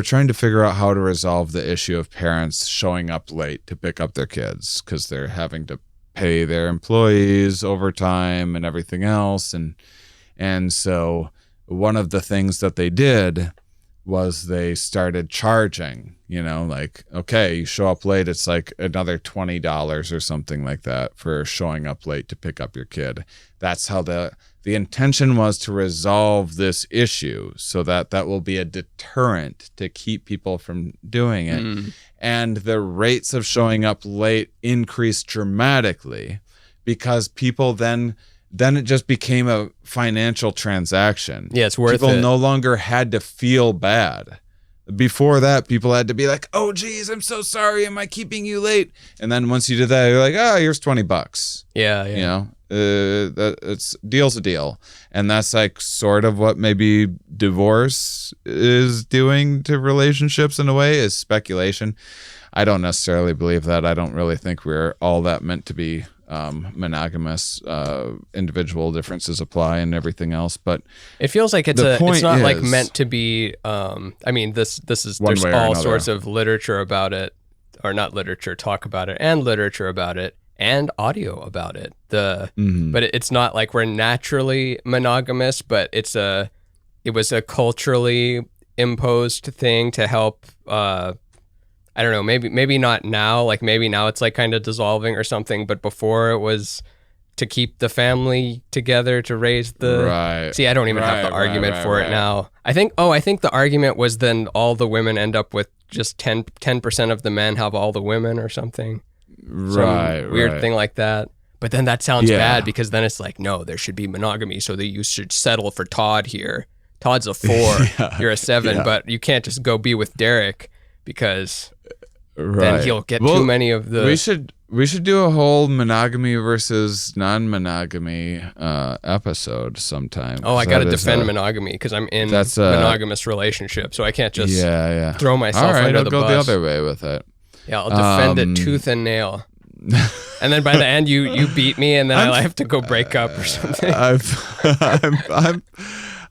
trying to figure out how to resolve the issue of parents showing up late to pick up their kids because they're having to pay their employees overtime and everything else. And so one of the things that they did was they started charging, like, okay, you show up late, it's like another $20 or something like that for showing up late to pick up your kid. That's how the intention was to resolve this issue, so that will be a deterrent to keep people from doing it. And the rates of showing up late increased dramatically because people then it just became a financial transaction. Yeah, it's worth it. People no longer had to feel bad. Before that, people had to be like, oh, geez, I'm so sorry. Am I keeping you late? And then once you did that, you're like, oh, here's $20. Yeah. It's deal's a deal. And that's like sort of what maybe divorce is doing to relationships in a way, is speculation. I don't necessarily believe that. I don't really think we're all that meant to be monogamous. Individual differences apply and everything else, but it feels like it's not like meant to be. I mean, this is, there's all sorts of literature about it, or not literature, talk about it, and literature about it, and audio about it. But it's not like we're naturally monogamous, but it was a culturally imposed thing to help. I don't know, maybe not now, like maybe now it's like kind of dissolving or something, but before it was to keep the family together, to raise the... Right. See, I don't even have the argument for it now. I think the argument was then all the women end up with just 10% of the men have all the women or something. Some weird thing like that. But then that sounds bad, because then it's like, no, there should be monogamy, so that you should settle for Todd here. Todd's a 4, you're a 7, but you can't just go be with Derek, because... then he'll get too many of the... We should do a whole monogamy versus non-monogamy episode sometime. Oh, I got to defend monogamy because I'm in monogamous relationship, so I can't just throw myself under the bus. I'll go the other way with it. Yeah, I'll defend it tooth and nail. And then by the end, you beat me, and then I have to go break up or something.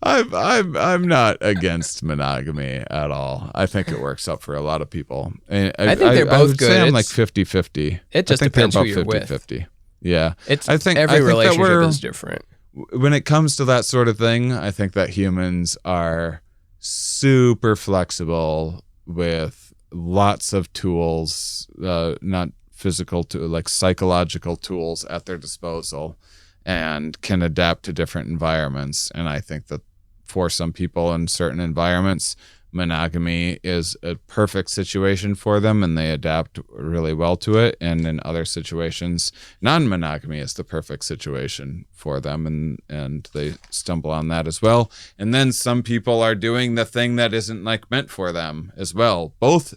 I'm not against monogamy at all. I think it works out for a lot of people. And I think they're both I would good. Say I'm like 50-50. It just depends who you're with. 50-50. Yeah. I think every relationship is different. When it comes to that sort of thing, I think that humans are super flexible with lots of tools, not physical, like psychological tools at their disposal, and can adapt to different environments. And I think that for some people in certain environments, monogamy is a perfect situation for them and they adapt really well to it. And in other situations, non-monogamy is the perfect situation for them, and they stumble on that as well. And then some people are doing the thing that isn't like meant for them as well. Both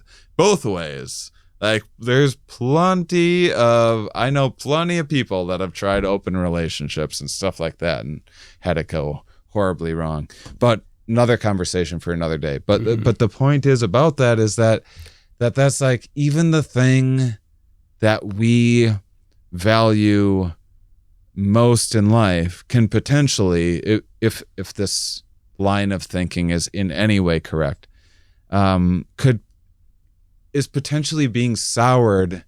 ways. Like there's I know plenty of people that have tried open relationships and stuff like that and had it go horribly wrong. But another conversation for another day. But the point is about that is that's like even the thing that we value most in life can potentially, if this line of thinking is in any way correct, is potentially being soured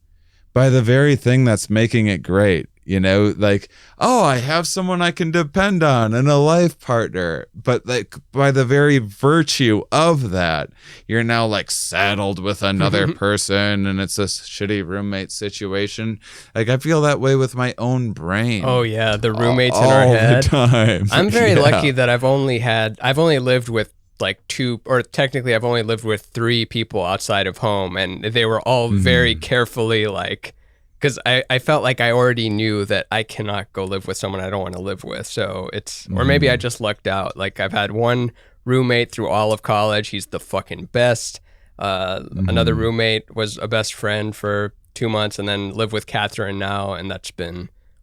by the very thing that's making it great. Like, oh, I have someone I can depend on and a life partner. But like by the very virtue of that, you're now like saddled with another person and it's a shitty roommate situation. Like I feel that way with my own brain. Oh yeah, the roommates in our head. All the time. I'm very lucky that I've only lived with like 2, or technically I've only lived with 3 people outside of home, and they were all very carefully like, because I felt like I already knew that I cannot go live with someone I don't want to live with. So it's, or maybe I just lucked out. Like I've had one roommate through all of college. He's the fucking best. Another roommate was a best friend for 2 months, and then live with Catherine now. And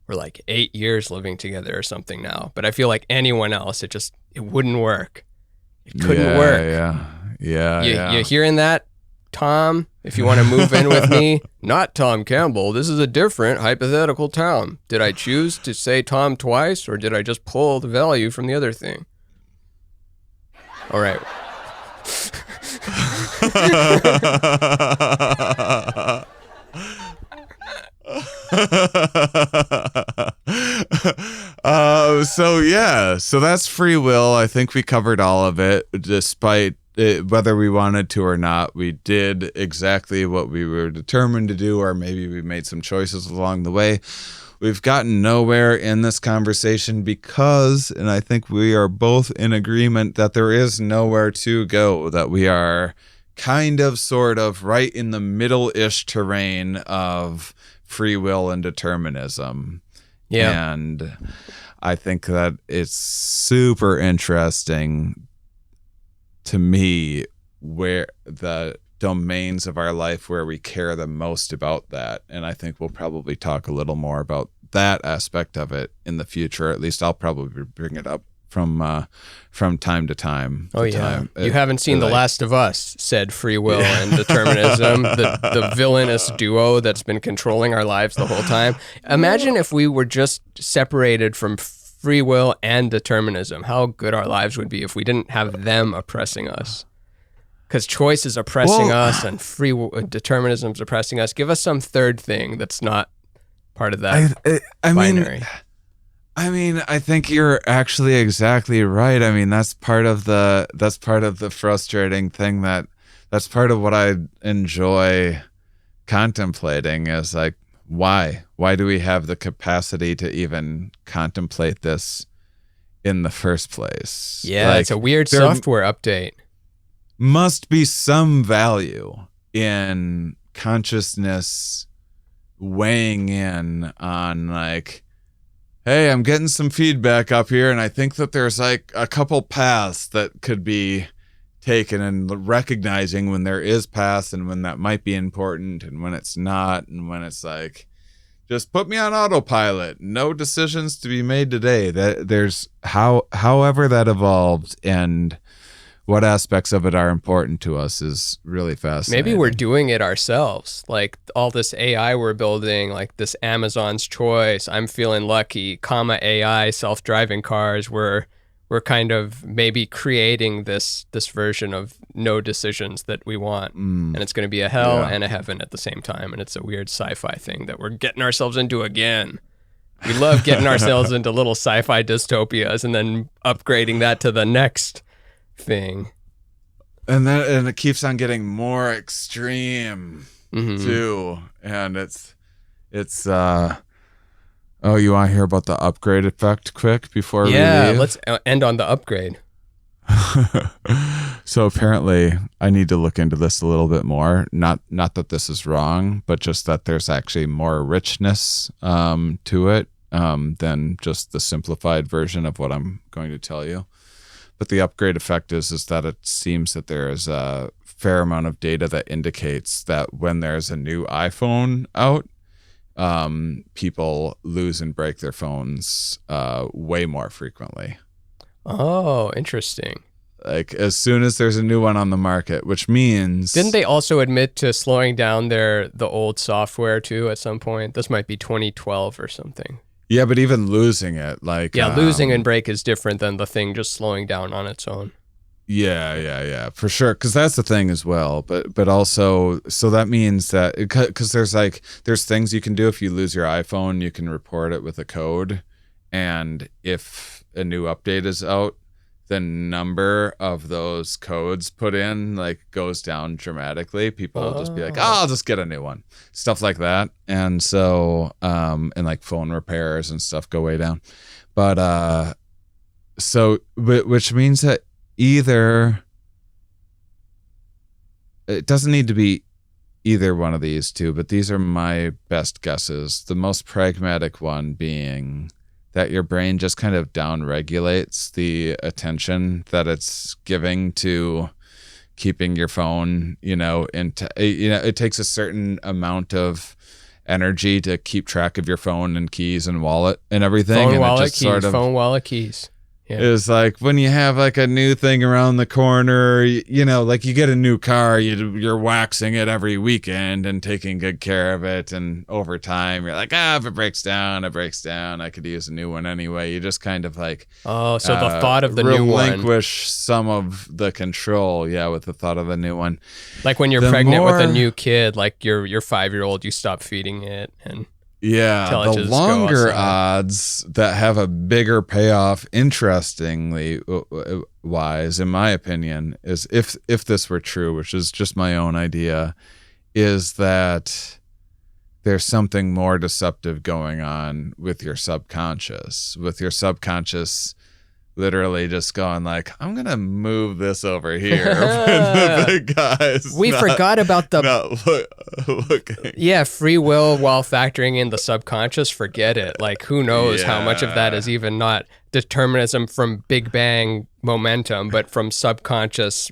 we're like 8 years living together or something now. But I feel like anyone else, it wouldn't work. It couldn't work. Yeah. You hearing that, Tom? If you want to move in with me, not Tom Campbell. This is a different hypothetical Tom. Did I choose to say Tom twice, or did I just pull the value from the other thing? All right. So that's free will. I think we covered all of it, despite whether we wanted to or not, we did exactly what we were determined to do, or maybe we made some choices along the way. We've gotten nowhere in this conversation because, and I think we are both in agreement that there is nowhere to go, that we are kind of sort of right in the middle-ish terrain of free will and determinism. Yeah. And I think that it's super interesting to me where the domains of our life where we care the most about that. And I think we'll probably talk a little more about that aspect of it in the future. At least I'll probably bring it up from time to time. Oh, yeah. You haven't seen The Last of Us, said free will and determinism, the villainous duo that's been controlling our lives the whole time. Imagine if we were just separated from free will and determinism, how good our lives would be if we didn't have them oppressing us. Because choice is oppressing us and determinism is oppressing us. Give us some third thing that's not part of that binary. I mean, I think you're actually exactly right. I mean, that's part of the frustrating thing, that's part of what I enjoy contemplating is like, why do we have the capacity to even contemplate this in the first place? Yeah, it's a weird software update. Must be some value in consciousness weighing in on like, hey, I'm getting some feedback up here, and I think that there's like a couple paths that could be taken, and recognizing when there is paths and when that might be important and when it's not, and when it's like, just put me on autopilot, no decisions to be made today. That there's however that evolved and what aspects of it are important to us is really fascinating. Maybe we're doing it ourselves. Like all this AI we're building, like this Amazon's Choice, I'm feeling lucky, AI, self-driving cars, we're kind of maybe creating this version of no decisions that we want. And it's going to be a hell and a heaven at the same time. And it's a weird sci-fi thing that we're getting ourselves into again. We love getting ourselves into little sci-fi dystopias and then upgrading that to the next thing, and it keeps on getting more extreme too. And it's oh, you want to hear about the upgrade effect quick before we leave? Let's end on the upgrade. So apparently I need to look into this a little bit more, not that this is wrong, but just that there's actually more richness to it than just the simplified version of what I'm going to tell you. But the upgrade effect is that it seems that there is a fair amount of data that indicates that when there's a new iPhone out, people lose and break their phones way more frequently. Oh, interesting. Like as soon as there's a new one on the market, which means... Didn't they also admit to slowing down the old software too at some point? This might be 2012 or something. Yeah, but even losing it, like... Yeah, losing and break is different than the thing just slowing down on its own. Yeah, for sure. Because that's the thing as well. But also, so that means that... Because there's things you can do if you lose your iPhone, you can report it with a code. And if a new update is out, the number of those codes put in like goes down dramatically. People will just be like, I'll just get a new one. Stuff like that. And so, and like phone repairs and stuff go way down. But, which means that either, it doesn't need to be either one of these two, but these are my best guesses. The most pragmatic one being that your brain just kind of down-regulates the attention that it's giving to keeping your phone, it takes a certain amount of energy to keep track of your phone and keys and wallet and everything. Phone, wallet, keys. Yeah. Is like when you have like a new thing around the corner, like you get a new car, you're waxing it every weekend and taking good care of it. And over time, you're like, if it breaks down, it breaks down. I could use a new one anyway. You just kind of like, the thought of the new one. Relinquish some of the control. Yeah, with the thought of the new one. Like when you're pregnant with a new kid, like your 5-year-old, you stop feeding it and Yeah, Till it the just go longer outside. odds that have a bigger payoff, interestingly wise, in my opinion, is if this were true, which is just my own idea, is that there's something more deceptive going on with your subconscious, literally just going like, I'm gonna move this over here when the big guys. We forgot about the looking. Yeah, free will while factoring in the subconscious. Forget it. Like, who knows how much of that is even not determinism from Big Bang momentum, but from subconscious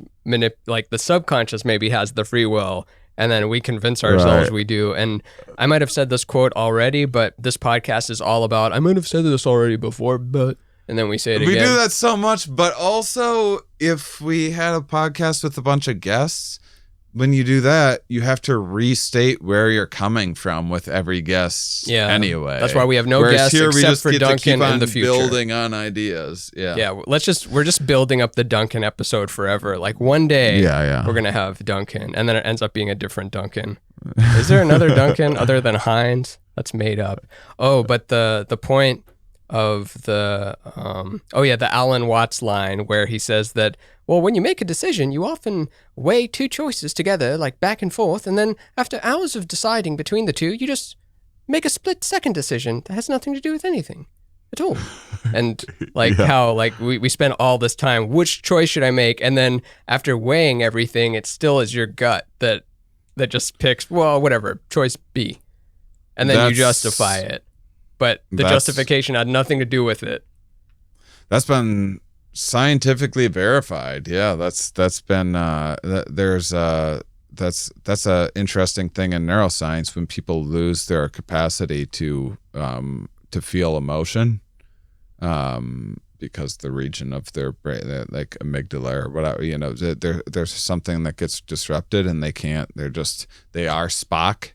like the subconscious maybe has the free will, and then we convince ourselves we do. And I might have said this quote already, but this podcast is all about, I might have said this already before, but, and then we say it again. We do that so much, but also if we had a podcast with a bunch of guests, when you do that, you have to restate where you're coming from with every guest anyway. That's why we have no guests here, except for Duncan in the future. Building on ideas. Yeah, we're just building up the Duncan episode forever. Like one day we're going to have Duncan, and then it ends up being a different Duncan. Is there another Duncan other than Hines? That's made up. Oh, but the point of the the Alan Watts line where he says that, well, when you make a decision, you often weigh two choices together, like back and forth, and then after hours of deciding between the two, you just make a split second decision that has nothing to do with anything at all. And like how like we spend all this time, which choice should I make? And then after weighing everything, it still is your gut that just picks, well, whatever, choice B. And then you justify it. But the justification had nothing to do with it. That's been scientifically verified. Yeah, that's been that's a interesting thing in neuroscience when people lose their capacity to feel emotion, because the region of their brain, like amygdala or whatever, there's something that gets disrupted and they are Spock.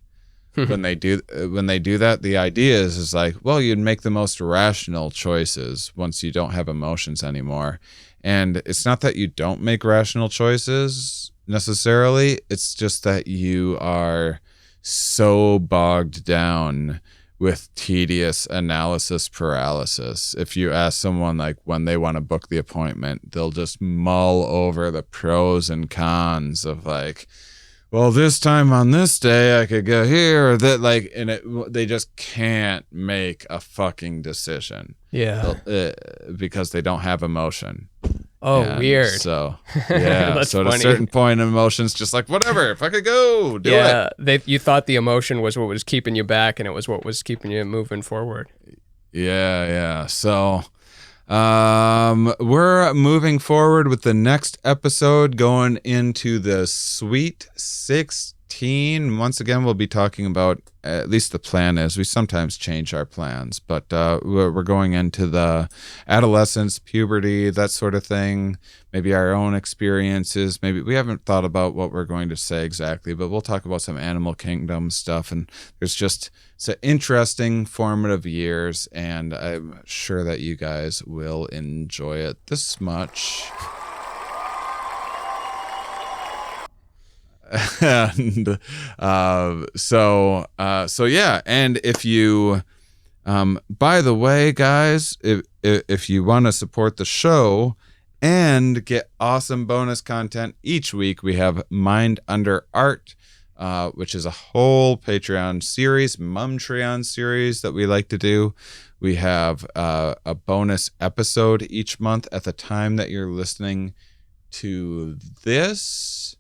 When they do that, the idea is like, well, you'd make the most rational choices once you don't have emotions anymore. And it's not that you don't make rational choices necessarily. It's just that you are so bogged down with tedious analysis paralysis. If you ask someone like when they want to book the appointment, they'll just mull over the pros and cons of like, well, this time on this day I could go here or that, like, and they just can't make a fucking decision. Yeah. Because they don't have emotion. Oh, and weird. So, yeah. So at a certain point, emotion's just like, whatever, if I could go, do it. You thought the emotion was what was keeping you back, and it was what was keeping you moving forward. Yeah. So, we're moving forward with the next episode, going into the Sweet 16. Once again, we'll be talking about, at least the plan is, we sometimes change our plans, but we're going into the adolescence, puberty, that sort of thing, maybe our own experiences. Maybe we haven't thought about what we're going to say exactly, but we'll talk about some animal kingdom stuff. And it's an interesting formative years, and I'm sure that you guys will enjoy it this much. And so yeah. And if you by the way, guys, if you want to support the show and get awesome bonus content each week, we have Mind Under Art, which is a whole Patreon series, Mumtreon series that we like to do. We have a bonus episode each month at the time that you're listening to this.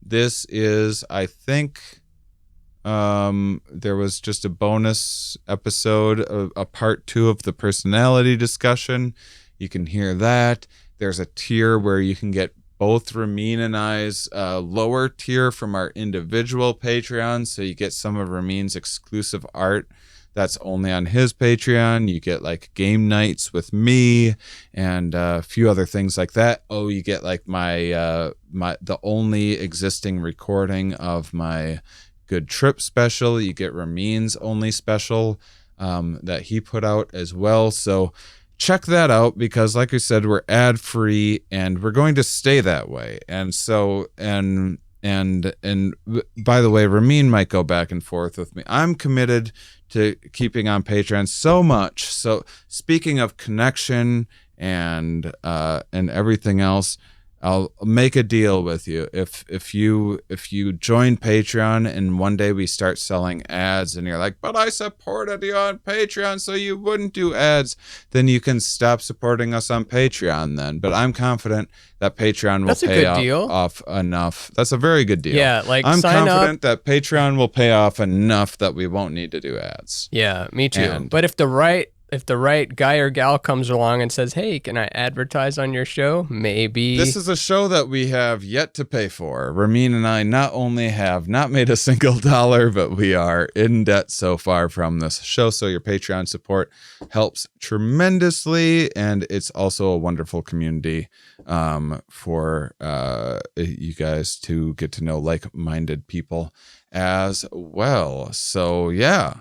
This is, I think, there was just a bonus episode, a part 2 of the personality discussion. You can hear that. There's a tier where you can get both Ramin and I's lower tier from our individual Patreons. So you get some of Ramin's exclusive art that's only on his Patreon. You get like game nights with me and a few other things like that. Oh, you get like the only existing recording of my Good Trip special. You get Ramin's only special that he put out as well. So check that out, because like I said, we're ad free and we're going to stay that way. And so, and by the way, Ramin might go back and forth with me. I'm committed to keeping on Patreon so much. So speaking of connection and everything else, I'll make a deal with you. If you join Patreon and one day we start selling ads and you're like, but I supported you on Patreon so you wouldn't do ads, then you can stop supporting us on Patreon then. But I'm confident that Patreon will pay off enough. That's a very good deal. Yeah, like I'm sign confident up. that Patreon will pay off enough that we won't need to do ads. Yeah, me too. But if the right guy or gal comes along and says, hey, can I advertise on your show? Maybe. This is a show that we have yet to pay for. Ramin and I not only have not made a single dollar, but we are in debt so far from this show. So your Patreon support helps tremendously. And it's also a wonderful community for you guys to get to know like-minded people as well. So yeah,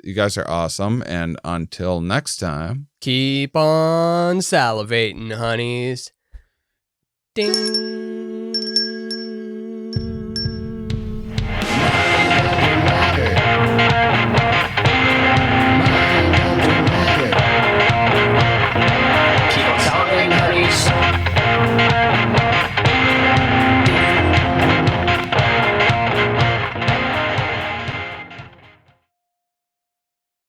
you guys are awesome. And until next time, keep on salivating, honeys. Ding.